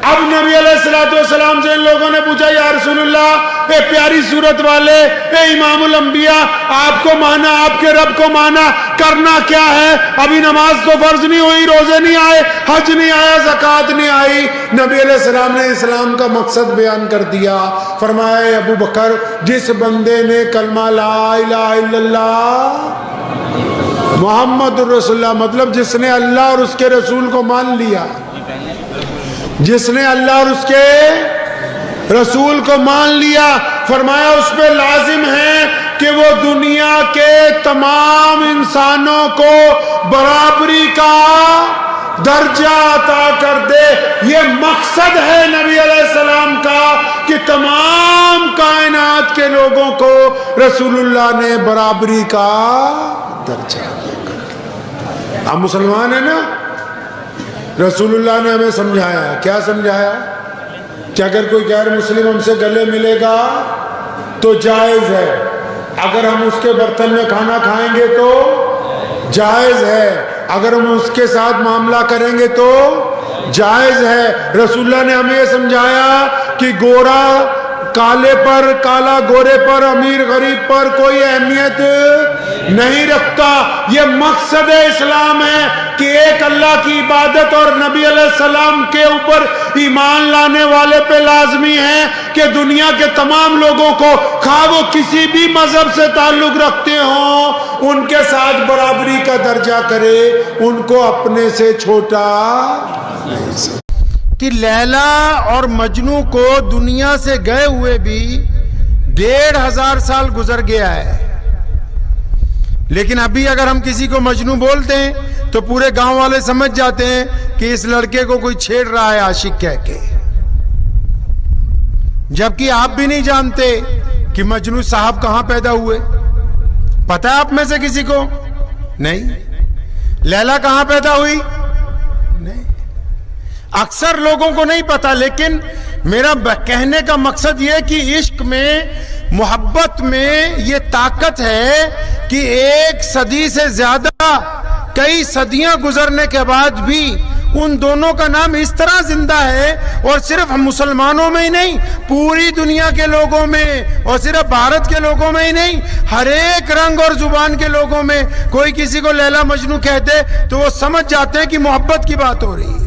اب نبی علیہ السلام سے ان لوگوں نے پوچھا یا رسول اللہ, اے پیاری صورت والے, اے امام الانبیاء, آپ کو مانا, آپ کے رب کو مانا, کرنا کیا ہے؟ ابھی نماز تو فرض نہیں ہوئی, روزے نہیں آئے, حج نہیں آیا, زکوٰۃ نہیں آئی. نبی علیہ السلام نے اسلام کا مقصد بیان کر دیا. فرمایا اے ابو بکر, جس بندے نے کلمہ لا الہ الا اللہ محمد رسول اللہ, مطلب جس نے اللہ اور اس کے رسول کو مان لیا, جس نے اللہ اور اس کے رسول کو مان لیا, فرمایا اس پہ لازم ہے کہ وہ دنیا کے تمام انسانوں کو برابری کا درجہ عطا کر دے. یہ مقصد ہے نبی علیہ السلام کا کہ تمام کائنات کے لوگوں کو رسول اللہ نے برابری کا درجہ. ہم مسلمان ہیں نا, رسول اللہ نے ہمیں سمجھایا. کیا سمجھایا؟ کہ اگر کوئی غیر مسلم ہم سے گلے ملے گا تو جائز ہے, اگر ہم اس کے برتن میں کھانا کھائیں گے تو جائز ہے, اگر ہم اس کے ساتھ معاملہ کریں گے تو جائز ہے. رسول اللہ نے ہمیں یہ سمجھایا کہ گورا کالے پر, کالا گورے پر, امیر غریب پر کوئی اہمیت نہیں رکھتا. یہ مقصد اسلام ہے کہ ایک اللہ کی عبادت, اور نبی علیہ السلام کے اوپر ایمان لانے والے پہ لازمی ہے کہ دنیا کے تمام لوگوں کو, خواہ وہ کسی بھی مذہب سے تعلق رکھتے ہوں, ان کے ساتھ برابری کا درجہ کرے, ان کو اپنے سے چھوٹا نہیں سمجھے. کہ لیلا اور مجنو کو دنیا سے گئے ہوئے بھی 1,500 سال گزر گیا ہے, لیکن ابھی اگر ہم کسی کو مجنو بولتے ہیں تو پورے گاؤں والے سمجھ جاتے ہیں کہ اس لڑکے کو کوئی چھیڑ رہا ہے عاشق کہہ کے, جبکہ آپ بھی نہیں جانتے کہ مجنو صاحب کہاں پیدا ہوئے. پتہ ہے آپ میں سے کسی کو؟ نہیں. لیلا کہاں پیدا ہوئی؟ نہیں. اکثر لوگوں کو نہیں پتا. لیکن میرا کہنے کا مقصد یہ کہ عشق میں, محبت میں یہ طاقت ہے کہ 1 صدی سے زیادہ, کئی صدیاں گزرنے کے بعد بھی ان دونوں کا نام اس طرح زندہ ہے, اور صرف ہم مسلمانوں میں ہی نہیں, پوری دنیا کے لوگوں میں, اور صرف بھارت کے لوگوں میں ہی نہیں, ہر ایک رنگ اور زبان کے لوگوں میں. کوئی کسی کو لیلا مجنو کہتے تو وہ سمجھ جاتے ہیں کہ محبت کی بات ہو رہی ہے.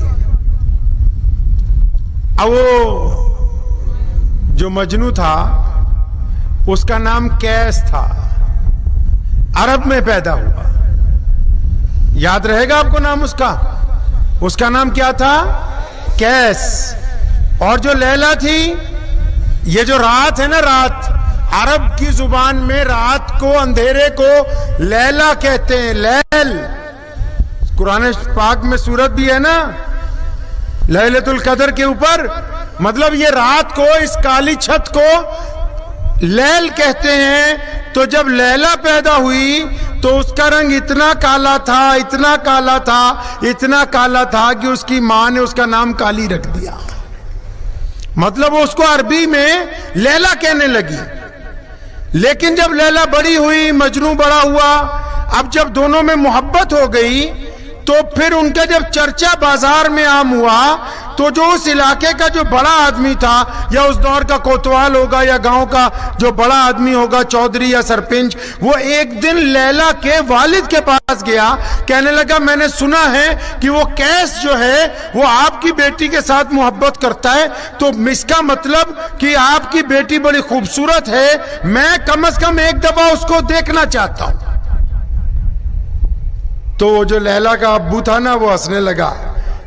اب وہ جو مجنو تھا اس کا نام قیس تھا, عرب میں پیدا ہوا. یاد رہے گا آپ کو نام اس کا؟ اس کا نام کیا تھا؟ قیس. اور جو لیلا تھی, یہ جو رات ہے نا, رات, عرب کی زبان میں رات کو, اندھیرے کو لیلا کہتے ہیں. لیل, قرآن پاک میں سورت بھی ہے نا لیلۃ القدر کے اوپر, مطلب یہ رات کو, اس کالی چھت کو لیل کہتے ہیں. تو جب لیلا پیدا ہوئی تو اس کا رنگ اتنا کالا تھا، اتنا کالا تھا، اتنا کالا تھا کہ اس کی ماں نے اس کا نام کالی رکھ دیا. مطلب اس کو عربی میں لیلا کہنے لگی. لیکن جب لیلا بڑی ہوئی، مجنوں بڑا ہوا، اب جب دونوں میں محبت ہو گئی تو پھر ان کا جب چرچا بازار میں عام ہوا تو جو اس علاقے کا جو بڑا آدمی تھا، یا اس دور کا کوتوال ہوگا یا گاؤں کا جو بڑا آدمی ہوگا، چودھری یا سرپنچ، وہ ایک دن لیلا کے والد کے پاس گیا، کہنے لگا میں نے سنا ہے کہ وہ قیس جو ہے وہ آپ کی بیٹی کے ساتھ محبت کرتا ہے، تو اس کا مطلب کہ آپ کی بیٹی بڑی خوبصورت ہے، میں کم از کم ایک دفعہ اس کو دیکھنا چاہتا ہوں. تو وہ جو لیلا کا ابو تھا نا، وہ ہنسنے لگا،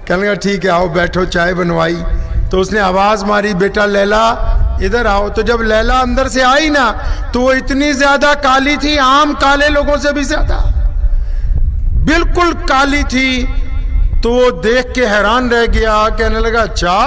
کہنے لگا ٹھیک ہے آؤ بیٹھو، چائے بنوائی. تو اس نے آواز ماری، بیٹا لیلا ادھر آؤ. تو جب لیلا اندر سے آئی نا تو وہ اتنی زیادہ کالی تھی، عام کالے لوگوں سے بھی زیادہ بالکل کالی تھی. تو وہ دیکھ کے حیران رہ گیا، کہنے لگا اچھا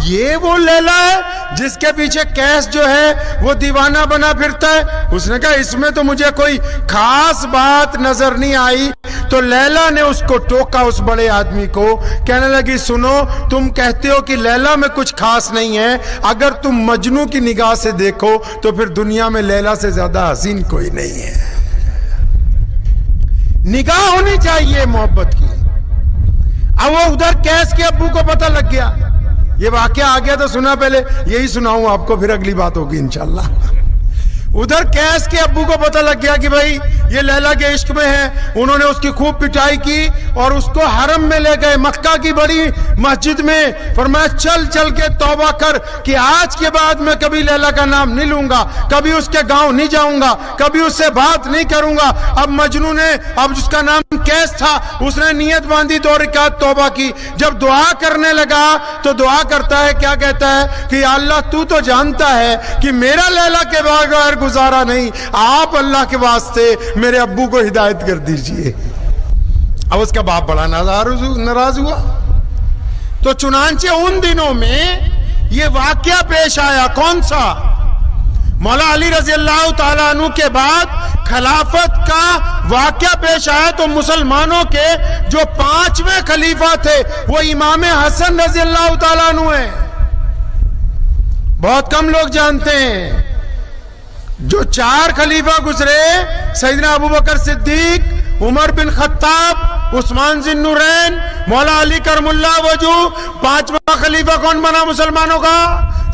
یہ وہ لیلا ہے جس کے پیچھے قیس جو ہے وہ دیوانہ بنا پھرتا ہے. اس نے کہا اس میں تو مجھے کوئی خاص بات نظر نہیں آئی. تو لیلا نے اس کو ٹوکا، اس بڑے آدمی کو، کہنے لگی سنو، تم کہتے ہو کہ لیلا میں کچھ خاص نہیں ہے، اگر تم مجنوں کی نگاہ سے دیکھو تو پھر دنیا میں لیلا سے زیادہ حسین کوئی نہیں ہے. نگاہ ہونی چاہیے محبت کی. اب وہ ادھر قیس کے ابو کو پتہ لگ گیا، یہ واقعہ آ گیا تو سنا، پہلے یہی سناؤں آپ کو، پھر اگلی بات ہوگی انشاءاللہ. ادھر قیس کے ابو کو پتہ لگ گیا کہ بھائی یہ لیلا کے عشق میں ہے. انہوں نے اس کی خوب پٹائی کی اور اس کو حرم میں لے گئے، مکہ کی بڑی مسجد میں. فرمایا چل چل کے توبہ کر کہ آج کے بعد میں کبھی لیلا کا نام نہیں لوں گا، کبھی اس کے گاؤں نہیں جاؤں گا، کبھی اس سے بات نہیں کروں گا. اب مجنوں نے، اب جس کا نام قیس تھا، اس نے نیت باندھی، 2 رکعت توبہ کی. جب دعا کرنے لگا تو دعا کرتا ہے، کیا کہتا ہے کہ یا اللہ تو تو جانتا ہے کہ میرا لیلا کے بغیر گزارا نہیں، آپ اللہ کے واسطے میرے ابو کو ہدایت کر دیجئے. اب اس کا باپ بڑا ناراض ہوا. تو چنانچہ ان دنوں میں یہ واقعہ پیش آیا. کون سا؟ مولا علی رضی اللہ تعالیٰ عنہ کے بعد خلافت کا واقعہ پیش آیا. تو مسلمانوں کے جو 5ویں خلیفہ تھے وہ امام حسن رضی اللہ تعالیٰ عنہ ہیں. بہت کم لوگ جانتے ہیں. جو 4 خلیفہ گزرے، سیدنا ابوبکر صدیق، عمر بن خطاب، عثمان ذی النورین، مولا علی کرم اللہ وجہ. 5واں خلیفہ کون بنا مسلمانوں کا؟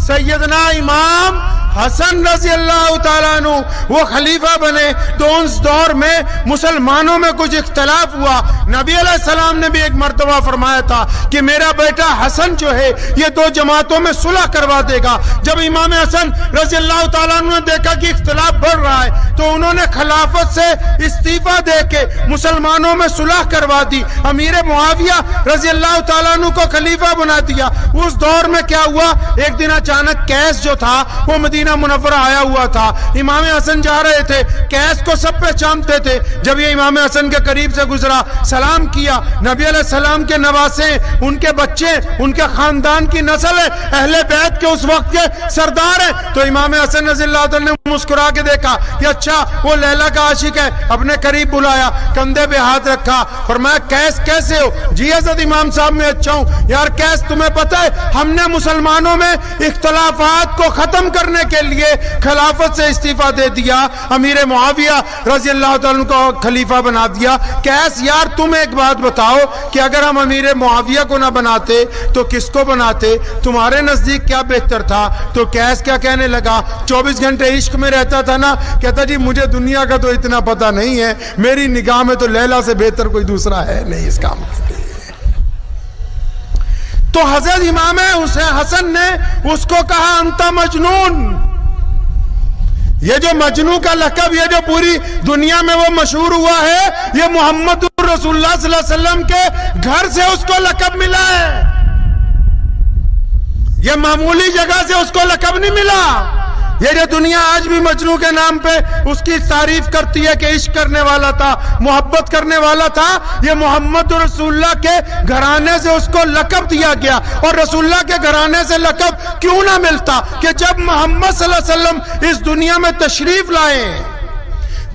سیدنا امام حسن رضی اللہ تعالیٰ عنہ، وہ خلیفہ بنے. تو اس دور میں مسلمانوں میں کچھ اختلاف ہوا. نبی علیہ السلام نے بھی ایک مرتبہ فرمایا تھا کہ میرا بیٹا حسن جو ہے یہ 2 جماعتوں میں صلح کروا دے گا. جب امام حسن رضی اللہ تعالیٰ عنہ نے دیکھا کہ اختلاف بڑھ رہا ہے تو انہوں نے خلافت سے استعفیٰ دے کے مسلمانوں میں صلح کروا دی. امیر معاویہ رضی اللہ تعالیٰ عنہ کو خلیفہ بنا دیا. اس دور میں کیا ہوا، ایک دن اچانک قیس جو تھا وہ مدینہ منورہ آیا ہوا تھا. امام حسن جا رہے تھے، قیس کو سب پہچانتے تھے. جب یہ امام حسن کے قریب سے گزرا، سلام کیا. نبی علیہ السلام کے نواسے، ان کے بچے، ان کے خاندان کی نسل ہے، اہل بیت کے اس وقت کے سردار ہیں. تو امام حسن رضی اللہ عنہ نے مسکرا کے دیکھا کہ اچھا وہ لیلا کا عاشق ہے. اپنے قریب بلایا، کندھے پہ ہاتھ رکھا، فرمایا قیس کیسے ہو؟ جی حضرت امام صاحب میں اچھا ہوں. یار قیس تمہیں پتہ ہے ہم نے مسلمانوں میں اختلافات کو ختم کرنے کے لیے خلافت سے استعفیٰ دے دیا، امیر معاویہ رضی اللہ تعالیٰ کو خلیفہ بنا دیا. قیس یار تم ایک بات بتاؤ کہ اگر ہم امیر معاویہ کو نہ بناتے تو کس کو بناتے؟ تمہارے نزدیک کیا بہتر تھا؟ تو قیس کیا کہنے لگا، 24 گھنٹے عشق میں رہتا تھا نا. کہتا جی مجھے دنیا کا تو اتنا پتہ نہیں ہے، میری نگاہ میں تو لیلا سے بہتر کوئی دوسرا ہے نہیں اس کام کے لیے. تو حضرت امام حسن نے اس کو کہا انت مجنون. یہ جو مجنون کا لقب، یہ جو پوری دنیا میں وہ مشہور ہوا ہے، یہ محمد رسول اللہ صلی اللہ علیہ وسلم کے گھر سے اس کو لقب ملا ہے. یہ معمولی جگہ سے اس کو لقب نہیں ملا. یہ جو دنیا آج بھی مجنوں کے نام پہ اس کی تعریف کرتی ہے کہ عشق کرنے والا تھا، محبت کرنے والا تھا، یہ محمد رسول اللہ کے گھرانے سے اس کو لقب دیا گیا. اور رسول اللہ کے گھرانے سے لقب کیوں نہ ملتا کہ جب محمد صلی اللہ علیہ وسلم اس دنیا میں تشریف لائے،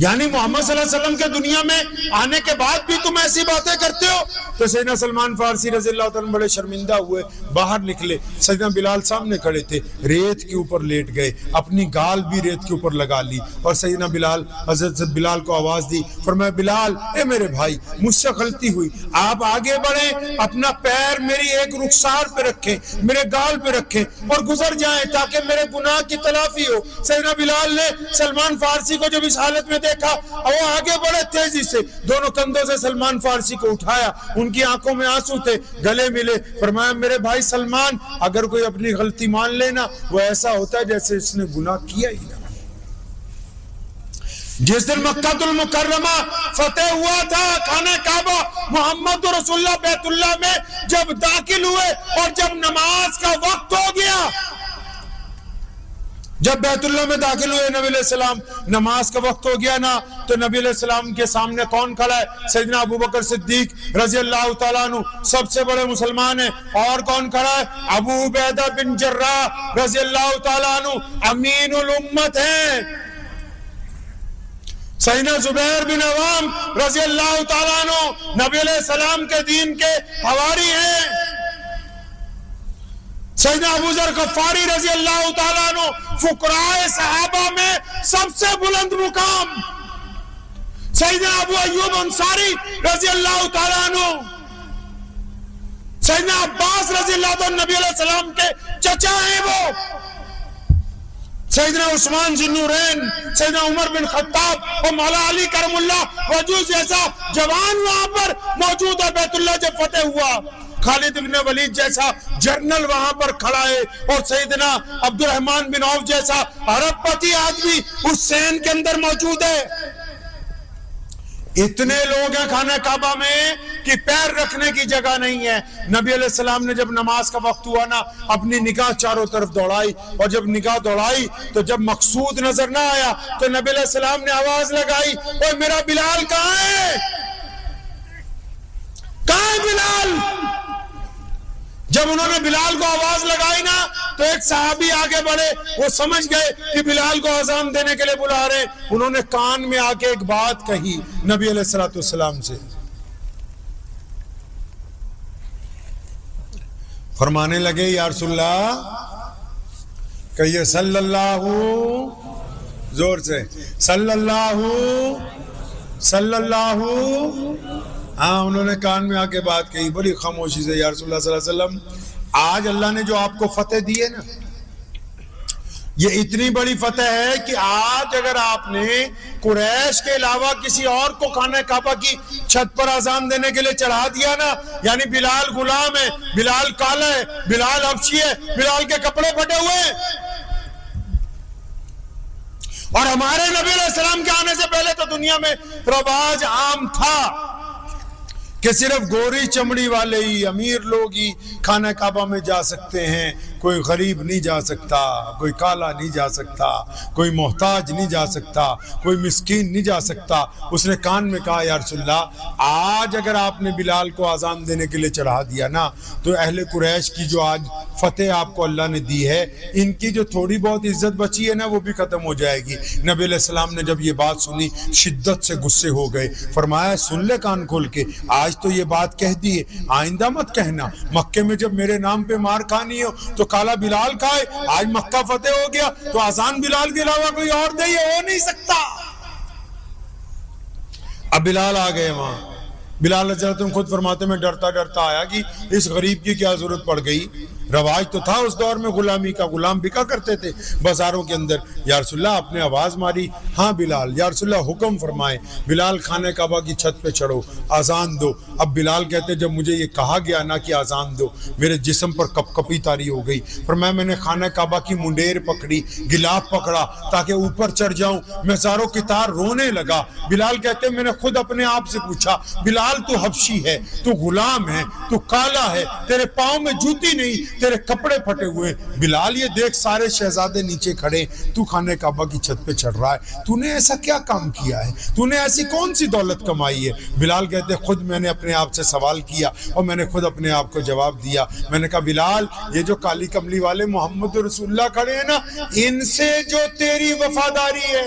یعنی محمد صلی اللہ علیہ وسلم کے دنیا میں آنے کے بعد بھی تم ایسی باتیں کرتے ہو؟ تو سیدنا سلمان فارسی رضی اللہ تعالیٰ بڑے شرمندہ ہوئے، باہر نکلے، سیدنا بلال سامنے کھڑے تھے، ریت کے اوپر لیٹ گئے، اپنی گال بھی ریت کے اوپر لگا لی، اور سیدنا بلال، حضرت بلال کو آواز دی، فرمایا بلال اے میرے بھائی مجھ سے غلطی ہوئی، آپ آگے بڑھیں، اپنا پیر میری ایک رخسار پہ رکھیں، میرے گال پہ رکھیں اور گزر جائیں تاکہ میرے گناہ کی تلافی ہو۔ سیدنا بلال نے سلمان فارسی کو جب اس حالت میں دیکھا، وہ آگے بڑے تیزی سے دونوں کندھوں سے سلمان فارسی کو اٹھایا، ان کی آنکھوں میں آنسو تھے، گلے ملے، فرمایا میرے بھائی سلمان، اگر کوئی اپنی غلطی مان لینا وہ ایسا ہوتا ہے جیسے اس نے گناہ کیا ہی نہ۔ جس دن مکہ المکرمہ فتح ہوا تھا، خانہ کعبہ، محمد رسول اللہ بیت اللہ میں جب داخل ہوئے اور جب نماز کا وقت ہو گیا، جب بیت اللہ میں داخل ہوئے نبی علیہ السلام، نماز کا وقت ہو گیا نا، تو نبی علیہ السلام کے سامنے کون کھڑا ہے؟ سیدنا ابو بکر صدیق رضی اللہ تعالیٰ عنہ، سب سے بڑے مسلمان ہیں، اور کون کھڑا ہے؟ ابو عبیدہ بن جراح رضی اللہ تعالیٰ عنہ، امین الامت ہیں، سیدنا زبیر بن عوام رضی اللہ تعالیٰ عنہ نبی علیہ السلام کے دین کے حواری ہیں، سیدنا ابو ذر غفاری رضی اللہ تعالیٰ عنہ فقراء صحابہ میں سب سے بلند مقام، سیدنا ابو ایوب انصاری رضی اللہ تعالیٰ عنہ، سیدنا عباس رضی اللہ عنہ نبی علیہ السلام کے چچا ہیں وہ، سیدنا عثمان ذی النورین، سیدنا عمر بن خطاب اور مولا علی کرم اللہ وجہ جیسا جوان وہاں پر موجود ہے۔ بیت اللہ جب فتح ہوا، خالد بن ولید جیسا جرنل وہاں پر کھڑا ہے، اور سیدنا عبد الرحمن بن عوف جیسا عرب پتی آدمی اس سین کے اندر موجود ہے۔ اتنے لوگ ہیں خانہ کعبہ میں کہ پیر رکھنے کی جگہ نہیں ہے۔ نبی علیہ السلام نے جب نماز کا وقت ہوا نا، اپنی نگاہ چاروں طرف دوڑائی، اور جب نگاہ دوڑائی تو جب مقصود نظر نہ آیا تو نبی علیہ السلام نے آواز لگائی، اوہ میرا بلال کہاں ہے؟ کہاں ہے بلال؟ جب انہوں نے بلال کو آواز لگائی نا تو ایک صحابی آگے بڑھے، وہ سمجھ گئے کہ بلال کو اذان دینے کے لیے بلا رہے، انہوں نے کان میں آ کے ایک بات کہی نبی علیہ السلام سے، فرمانے لگے یا رسول اللہ، کہیے صلی اللہ، زور سے صلی اللہ، ہاں انہوں نے کان میں آ کے بات کہی بڑی خاموشی سے، یا رسول اللہ صلی اللہ علیہ وسلم، آج اللہ نے جو آپ کو فتح دی ہے نا، یہ اتنی بڑی فتح ہے کہ آج اگر آپ نے قریش کے علاوہ کسی اور کو خانہ کعبہ کی چھت پر اذان دینے کے لیے چڑھا دیا نا، یعنی بلال غلام ہے، بلال کالا ہے، بلال حبشی ہے، بلال کے کپڑے پھٹے ہوئے ہیں، اور ہمارے نبی علیہ السلام کے آنے سے پہلے تو دنیا میں رواج عام تھا کہ صرف گوری چمڑی والے ہی، امیر لوگ ہی خانہ کعبہ میں جا سکتے ہیں، کوئی غریب نہیں جا سکتا، کوئی کالا نہیں جا سکتا، کوئی محتاج نہیں جا سکتا، کوئی مسکین نہیں جا سکتا۔ اس نے کان میں کہا یا رسول اللہ، آج اگر آپ نے بلال کو اذان دینے کے لیے چڑھا دیا نا تو اہل قریش کی جو آج فتح آپ کو اللہ نے دی ہے، ان کی جو تھوڑی بہت عزت بچی ہے نا وہ بھی ختم ہو جائے گی۔ نبی علیہ السلام نے جب یہ بات سنی شدت سے غصے ہو گئے، فرمایا سن لے کان کھول کے، آج تو یہ بات کہہ دی ہے، آئندہ مت کہنا، مکے میں جب میرے نام پہ مار کھانی ہو تو کالا بلال کھائے، آج مکہ فتح ہو گیا تو اذان بلال کے علاوہ کوئی اور دے، یہ ہو نہیں سکتا۔ اب بلال آ گئے وہاں، بلال حضرت خود فرماتے میں ڈرتا ڈرتا آیا کہ اس غریب کی کیا ضرورت پڑ گئی، رواج تو تھا اس دور میں غلامی کا، غلام بکا کرتے تھے بازاروں کے اندر۔ یا رسول اللہ آپ نے آواز ماری، ہاں بلال، یا رسول اللہ حکم فرمائے، بلال خانہ کعبہ کی چھت پہ چڑھو، اذان دو۔ اب بلال کہتے جب مجھے یہ کہا گیا نا کہ اذان دو، میرے جسم پر کپ کپی طاری ہو گئی، فرمایا میں نے خانہ کعبہ کی منڈیر پکڑی، گلاف پکڑا تاکہ اوپر چڑھ جاؤں، میں زاروں کی تار رونے لگا۔ بلال کہتے میں نے خود اپنے آپ سے پوچھا، بلال تو حبشی ہے، تو غلام ہے، تو کالا ہے، تیرے پاؤں میں جوتی نہیں، تیرے کپڑے پھٹے ہوئے، بلال یہ دیکھ سارے شہزادے نیچے کھڑے، تو خانہ کعبہ کی چھت پہ چڑھ رہا ہے، تو نے ایسا کیا کام کیا ہے، تو نے ایسی کون سی دولت کمائی ہے؟ بلال کہتے خود میں نے اپنے آپ سے سوال کیا اور میں نے خود اپنے آپ کو جواب دیا۔ میں نے کہا بلال، یہ جو کالی کملی والے محمد رسول اللہ کھڑے ہیں نا، ان سے جو تیری وفاداری ہے،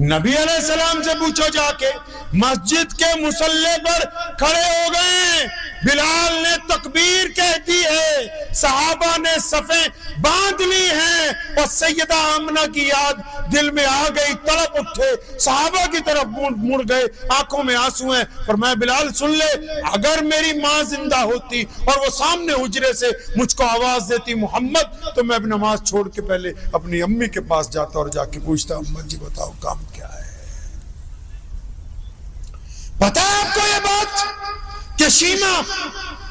نبی علیہ السلام سے پوچھو جا کے، مسجد کے مصلی پر کھڑے ہو گئے، بلال نے تکبیر کہہ دی ہے، صحابہ نے صفیں باندھ لی ہیں، اور سیدہ آمنہ کی یاد دل میں آ گئی، تڑپ اٹھے، صحابہ کی طرف مڑ گئے، آنکھوں میں آنسو ہیں، فرمایا بلال سن لے، اگر میری ماں زندہ ہوتی اور وہ سامنے حجرے سے مجھ کو آواز دیتی محمد، تو میں اب نماز چھوڑ کے پہلے اپنی امی کے پاس جاتا اور جا کے پوچھتا اماں جی بتاؤ کام کیا ہے۔ پتہ ہے آپ کو یہ بات کہ شیمہ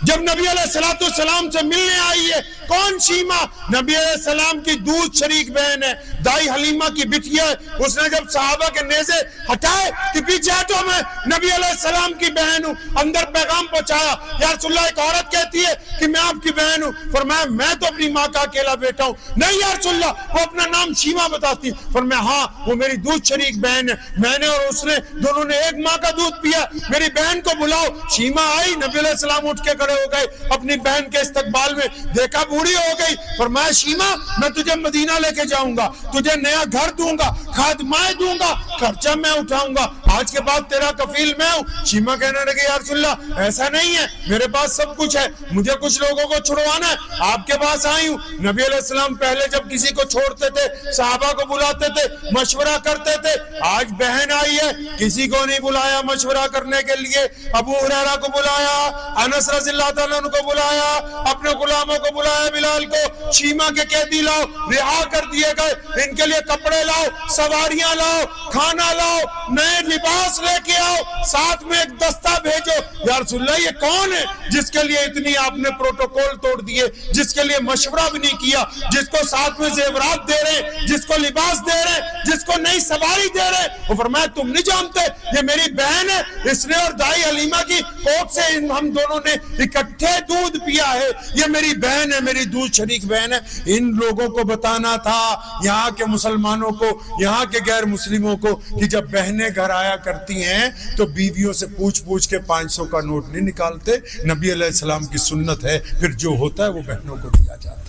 جب نبی علیہ السلام سے ملنے آئی ہے، کون شیمہ؟ نبی علیہ السلام کی دودھ شریک بہن ہے، دائی حلیمہ کی بٹیا ہے۔ اس نے جب صحابہ کے نیزے ہٹائے کہ پیچھے ہٹو، میں نبی علیہ السلام کی بہن ہوں، اندر پیغام پہنچایا، یا رسول اللہ ایک عورت کہتی ہے کہ میں آپ کی بہن ہوں، فرمایا میں تو اپنی ماں کا اکیلا بیٹا ہوں، نہیں یا رسول اللہ، وہ اپنا نام شیمہ بتاتی، فرمایا ہاں وہ میری دودھ شریک بہن ہے، میں نے اور اس نے دونوں نے ایک ماں کا دودھ پیا، میری بہن کو بلاؤ۔ شیمہ آئی، نبی علیہ السلام اٹھ کے کھڑے ہو گئے، اپنی بہن کے استقبال میں دیکھا بوڑھی ہو گئی، فرمایا شیمہ میں تجھے مدینہ لے کے جاؤں گا، تجھے نیا گھر دوں گا، خادمائیں دوں گا، خرچہ میں اٹھاؤں گا، آج کے بعد تیرا کفیل میں ہوں۔ شیمہ کہنے لگے یا رسول اللہ ایسا نہیں ہے، میرے پاس سب کچھ ہے، مجھے کچھ لوگوں کو چھڑوانا ہے، آپ کے پاس آئی ہوں۔ نبی علیہ السلام پہلے جب کسی کو چھوڑتے تھے صحابہ کو بلاتے تھے، مشورہ کرتے تھے، آج بہن آئی ہے کسی کو نہیں بلایا مشورہ کرنے کے لیے، ابو ہریرہ کو بلایا، انس رضی اللہ تعالیٰ عنہ کو بلایا، اپنے غلاموں کو بلایا، بلال کو، شیمہ کے قیدی لاؤ، رہا کر دیے گئے، ان کے لیے کپڑے لاؤ، سواریاں لاؤ، کھانا لاؤ، نئے لباس لے کے آؤ، ساتھ میں ایک دستہ بھیجو۔ یا رسول اللہ یہ کون ہے جس کے لیے اتنی آپ نے پروٹوکول توڑ دیے، جس کے لیے مشورہ بھی نہیں کیا، جس کو ساتھ میں زیورات دے رہے، جس کو لباس دے رہے، جس کو نئی سواری دے رہے؟ وہ فرمایا تم نہیں جانتے یہ میری بہن ہے، اس نے اور دائی حلیمہ کی کوکھ سے ہم دونوں نے اکٹھے دودھ پیا ہے، یہ میری بہن ہے، میری دودھ شریک بہن ہے۔ ان لوگوں کو بتانا تھا، یہاں کے مسلمانوں کو، یہاں کے غیر مسلموں کو، کہ جب بہنیں گھر آیا کرتی ہیں تو بیویوں سے پوچھ کے 500 کا نوٹ نہیں نکالتے، نبی علیہ السلام کی سنت ہے، پھر جو ہوتا ہے وہ بہنوں کو دیا جاتا ہے۔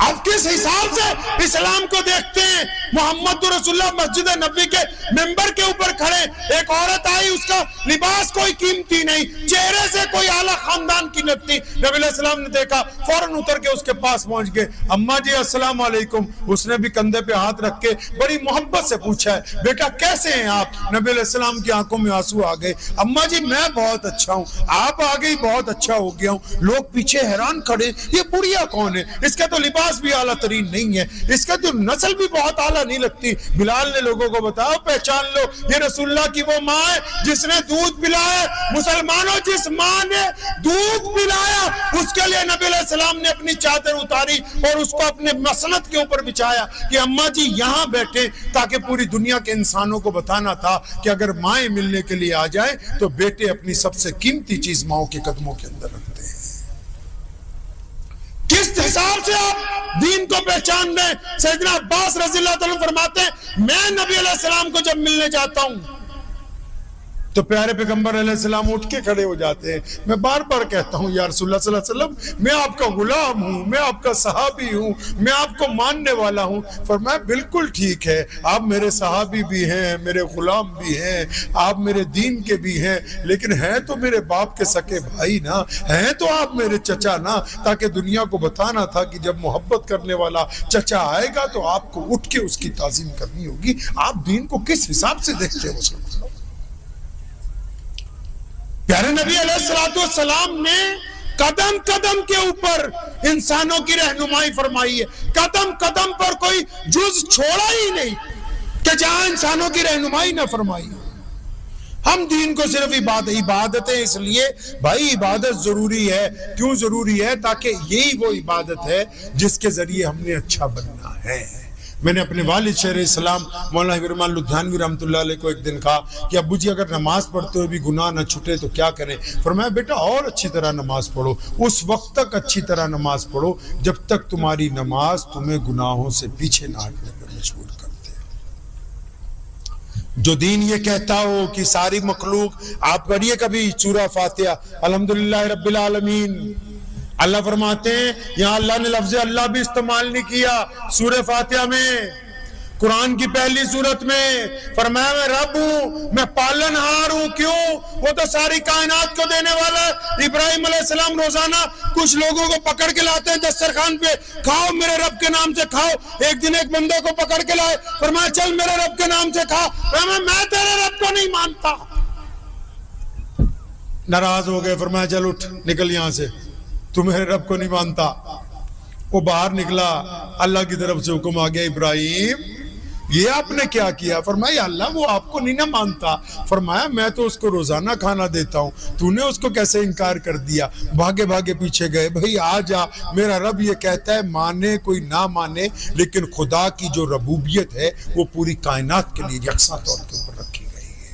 آپ کس حساب سے اسلام کو دیکھتے ہیں؟ محمد رسول اللہ مسجد نبوی کے ممبر کے اوپر کھڑے، ایک عورت آئی، اس کا لباس کوئی قیمتی نہیں، چہرے سے کوئی اعلیٰ خاندان کی نبی علیہ السلام نے دیکھا، فوراً اتر کے اس کے پاس پہنچ گئے، اماں جی السلام علیکم۔ اس نے بھی کندھے پہ ہاتھ رکھ کے بڑی محبت سے پوچھا ہے بیٹا کیسے ہیں آپ؟ نبی علیہ السلام کی آنکھوں میں آنسو آ گئے، اماں جی میں بہت اچھا ہوں، آپ آ گئی بہت اچھا ہو گیا ہوں۔ لوگ پیچھے حیران کھڑے، یہ بڑھیا کون ہے؟ اس کا تو لباس بھی اعلیٰ ترین نہیں ہے، اس کا تو نسل بھی بہت اعلیٰ نہیں لگتی۔ بلال نے لوگوں کو بتایا پہچان لو یہ رسول اللہ کی وہ ماں ہے جس نے دودھ پلایا۔ مسلمانوں جس ماں نے دودھ پلایا اس کے لیے نبی علیہ السلام نے اپنی چادر اتاری اور اس کو اپنے مسند کے اوپر بچھایا کہ اماں جی یہاں بیٹھے، تاکہ پوری دنیا کے انسانوں کو بتانا تھا کہ اگر مائیں ملنے کے لیے آ جائیں تو بیٹے اپنی سب سے قیمتی چیز ماؤں کے قدموں کے اندر رکھتے ہیں۔ کس حساب سے آپ دین کو پہچان دیں؟ سیدنا عباس رضی اللہ عنہ فرماتے ہیں میں نبی علیہ السلام کو جب ملنے جاتا ہوں تو پیارے پیغمبر علیہ السلام اٹھ کے کھڑے ہو جاتے ہیں۔ میں بار بار کہتا ہوں یا رسول اللہ صلی اللہ علیہ وسلم میں آپ کا غلام ہوں، میں آپ کا صحابی ہوں، میں آپ کو ماننے والا ہوں۔ فرمایا بالکل ٹھیک ہے، آپ میرے صحابی بھی ہیں، میرے غلام بھی ہیں، آپ میرے دین کے بھی ہیں، لیکن ہیں تو میرے باپ کے سکے بھائی نا، ہیں تو آپ میرے چچا نا، تاکہ دنیا کو بتانا تھا کہ جب محبت کرنے والا چچا آئے گا تو آپ کو اٹھ کے اس کی تعظیم کرنی ہوگی۔ آپ دین کو کس حساب سے دیکھتے ہیں مسلمان؟ پیارے نبی علیہ السلام نے قدم قدم کے اوپر انسانوں کی رہنمائی فرمائی ہے، قدم قدم پر کوئی جز چھوڑا ہی نہیں کہ جہاں انسانوں کی رہنمائی نہ فرمائی۔ ہم دین کو صرف عبادتیں اس لیے بھائی عبادت ضروری ہے، کیوں ضروری ہے؟ تاکہ یہی وہ عبادت ہے جس کے ذریعے ہم نے اچھا بننا ہے۔ میں نے اپنے والد شیخ اسلام مولانا حبیبرحمان لدھیانوی رحمۃ اللہ علیہ کو ایک دن کہا کہ ابو جی اگر نماز پڑھتے ہوئے بھی گناہ نہ چھٹے تو کیا کریں؟ فرمایا بیٹا اور اچھی طرح نماز پڑھو، اس وقت تک اچھی طرح نماز پڑھو جب تک تمہاری نماز تمہیں گناہوں سے پیچھے نہ ہٹنے پر مجبور کرتے۔ جو دین یہ کہتا ہو کہ ساری مخلوق، آپ پڑھیے کبھی سورہ فاتحہ الحمدللہ رب العالمین، اللہ فرماتے ہیں یہاں اللہ نے لفظ اللہ بھی استعمال نہیں کیا سورہ فاتحہ میں، قرآن کی پہلی سورت میں فرمایا میں رب ہوں، میں پالن ہار ہوں. کیوں؟ وہ تو ساری کائنات کو دینے والا ہے. ابراہیم علیہ السلام روزانہ کچھ لوگوں کو پکڑ کے لاتے ہیں دسترخوان پہ، کھاؤ میرے رب کے نام سے کھاؤ. ایک دن ایک بندے کو پکڑ کے لائے، فرمایا چل میرے رب کے نام سے کھا. میں تیرے رب کو نہیں مانتا. ناراض ہو گئے، فرمایا چل اٹھ نکل یہاں سے، تو میرے رب کو نہیں مانتا. وہ باہر نکلا، اللہ کی طرف سے حکم آ گیا ابراہیم یہ آپ نے کیا کیا؟ فرمایا اللہ وہ آپ کو نہیں نہ مانتا. فرمایا میں تو اس کو روزانہ کھانا دیتا ہوں، تو نے اس کو کیسے انکار کر دیا؟ بھاگے بھاگے پیچھے گئے. بھئی آ جا، میرا رب یہ کہتا ہے مانے کوئی نہ مانے، لیکن خدا کی جو ربوبیت ہے وہ پوری کائنات کے لیے یکساں طور کے اوپر رکھی گئی ہے.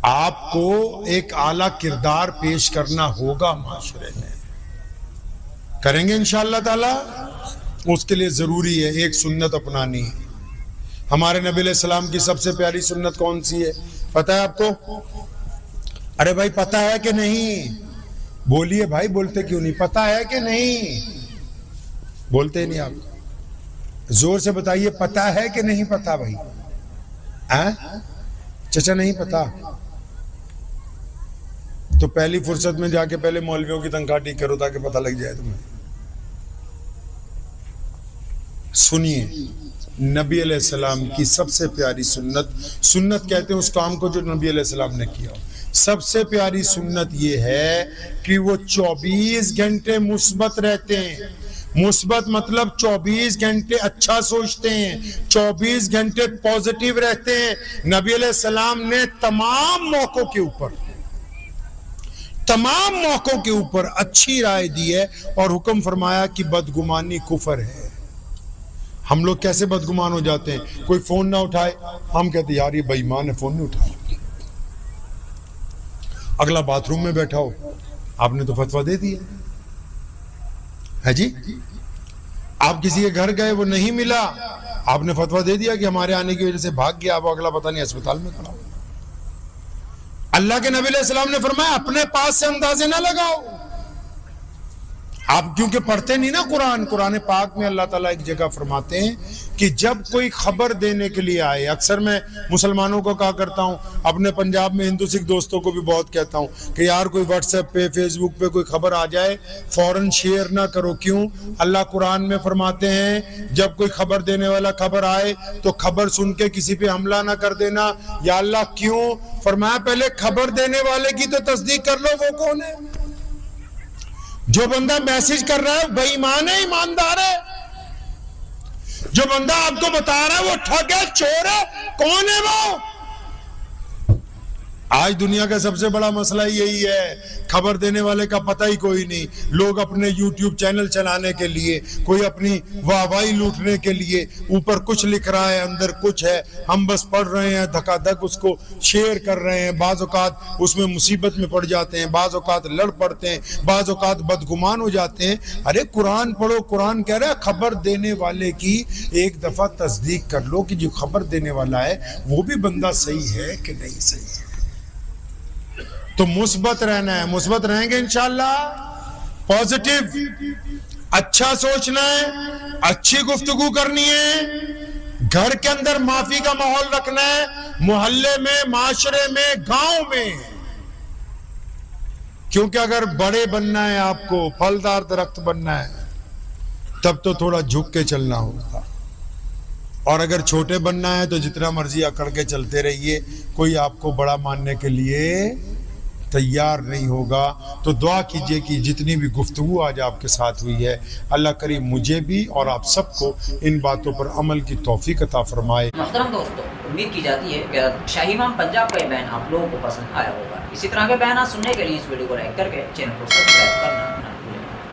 آپ کو ایک اعلیٰ کردار پیش کرنا ہوگا معاشرے میں، کریں گے انشاءاللہ تعالی. اس کے لیے ضروری ہے ایک سنت اپنانی ہے. ہمارے نبی علیہ السلام کی سب سے پیاری سنت کون سی ہے پتہ ہے آپ کو؟ ارے بھائی پتہ ہے کہ نہیں؟ بولیے بھائی، بولتے کیوں نہیں؟ پتہ ہے کہ نہیں؟ بولتے نہیں آپ، زور سے بتائیے پتہ ہے کہ نہیں پتہ بھائی؟ چچا نہیں پتہ تو پہلی فرصت میں جا کے پہلے مولویوں کی تنخواہ ٹھیک کرو تاکہ پتہ لگ جائے تمہیں. سنیے نبی علیہ السلام کی سب سے پیاری سنت کہتے ہیں اس کام کو جو نبی علیہ السلام نے کیا. سب سے پیاری سنت یہ ہے کہ وہ 24 گھنٹے مثبت رہتے ہیں. مثبت مطلب 24 گھنٹے اچھا سوچتے ہیں، 24 گھنٹے پازیٹیو رہتے ہیں. نبی علیہ السلام نے تمام موقعوں کے اوپر اچھی رائے دی ہے اور حکم فرمایا کہ بدگمانی کفر ہے. ہم لوگ کیسے بدگمان ہو جاتے ہیں؟ کوئی فون نہ اٹھائے ہم کہتے یار یہ بے ایمان ہے فون نہیں اٹھایا. اگلا باتھ روم میں بیٹھا ہو، آپ نے تو فتویٰ دے دیا ہے جی. آپ کسی کے گھر گئے وہ نہیں ملا، آپ نے فتویٰ دے دیا کہ ہمارے آنے کی وجہ سے بھاگ گیا، اب اگلا پتہ نہیں اسپتال میں کھڑا. اللہ کے نبی علیہ السلام نے فرمایا اپنے پاس سے اندازے نہ لگاؤ. آپ کیونکہ پڑھتے نہیں نا قرآن پاک میں اللہ تعالیٰ ایک جگہ فرماتے ہیں کہ جب کوئی خبر دینے کے لیے آئے، اکثر میں مسلمانوں کو کہا کرتا ہوں، اپنے پنجاب میں ہندو سکھ دوستوں کو بھی بہت کہتا ہوں کہ یار کوئی واٹس ایپ پہ فیس بک پہ کوئی خبر آ جائے فوراً شیئر نہ کرو. کیوں؟ اللہ قرآن میں فرماتے ہیں جب کوئی خبر دینے والا خبر آئے تو خبر سن کے کسی پہ حملہ نہ کر دینا. یا اللہ کیوں؟ فرمایا پہلے خبر دینے والے کی تو تصدیق کر لو وہ کون ہے. جو بندہ میسج کر رہا ہے بے ایمان ہے ایماندار ہے، جو بندہ آپ کو بتا رہا ہے وہ ٹھگ ہے چور ہے، کون ہے وہ؟ آج دنیا کا سب سے بڑا مسئلہ یہی ہے، خبر دینے والے کا پتہ ہی کوئی نہیں. لوگ اپنے یوٹیوب چینل چلانے کے لیے، کوئی اپنی واہوائی لوٹنے کے لیے اوپر کچھ لکھ رہا ہے اندر کچھ ہے، ہم بس پڑھ رہے ہیں دھکا دھک اس کو شیئر کر رہے ہیں. بعض اوقات اس میں مصیبت میں پڑ جاتے ہیں، بعض اوقات لڑ پڑتے ہیں، بعض اوقات بدگمان ہو جاتے ہیں. ارے قرآن پڑھو، قرآن کہہ رہا ہے خبر دینے والے کی ایک دفعہ تصدیق کر لو کہ جو خبر دینے والا ہے وہ بھی بندہ صحیح ہے کہ نہیں صحیح ہے. تو مثبت رہنا ہے، مثبت رہیں گے انشاءاللہ. پازیٹیو، اچھا سوچنا ہے، اچھی گفتگو کرنی ہے، گھر کے اندر معافی کا ماحول رکھنا ہے، محلے میں، معاشرے میں، گاؤں میں. کیونکہ اگر بڑے بننا ہے آپ کو، پھلدار درخت بننا ہے، تب تو تھوڑا جھک کے چلنا ہوگا. اور اگر چھوٹے بننا ہے تو جتنا مرضی اکڑ کے چلتے رہیے، کوئی آپ کو بڑا ماننے کے لیے تیار نہیں ہوگا. تو دعا کیجئے کہ جتنی بھی گفتگو آج آپ کے ساتھ ہوئی ہے اللہ کریم مجھے بھی اور آپ سب کو ان باتوں پر عمل کی توفیق عطا فرمائے. محترم دوستو، امید کی جاتی ہے کہ شاہی امام پنجاب کا یہ بیان آپ لوگوں کو پسند آیا ہوگا. اسی طرح کے بیانات سننے کے لیے اس ویڈیو کو لائک کر کے چینل کو سبسکرائب کرنا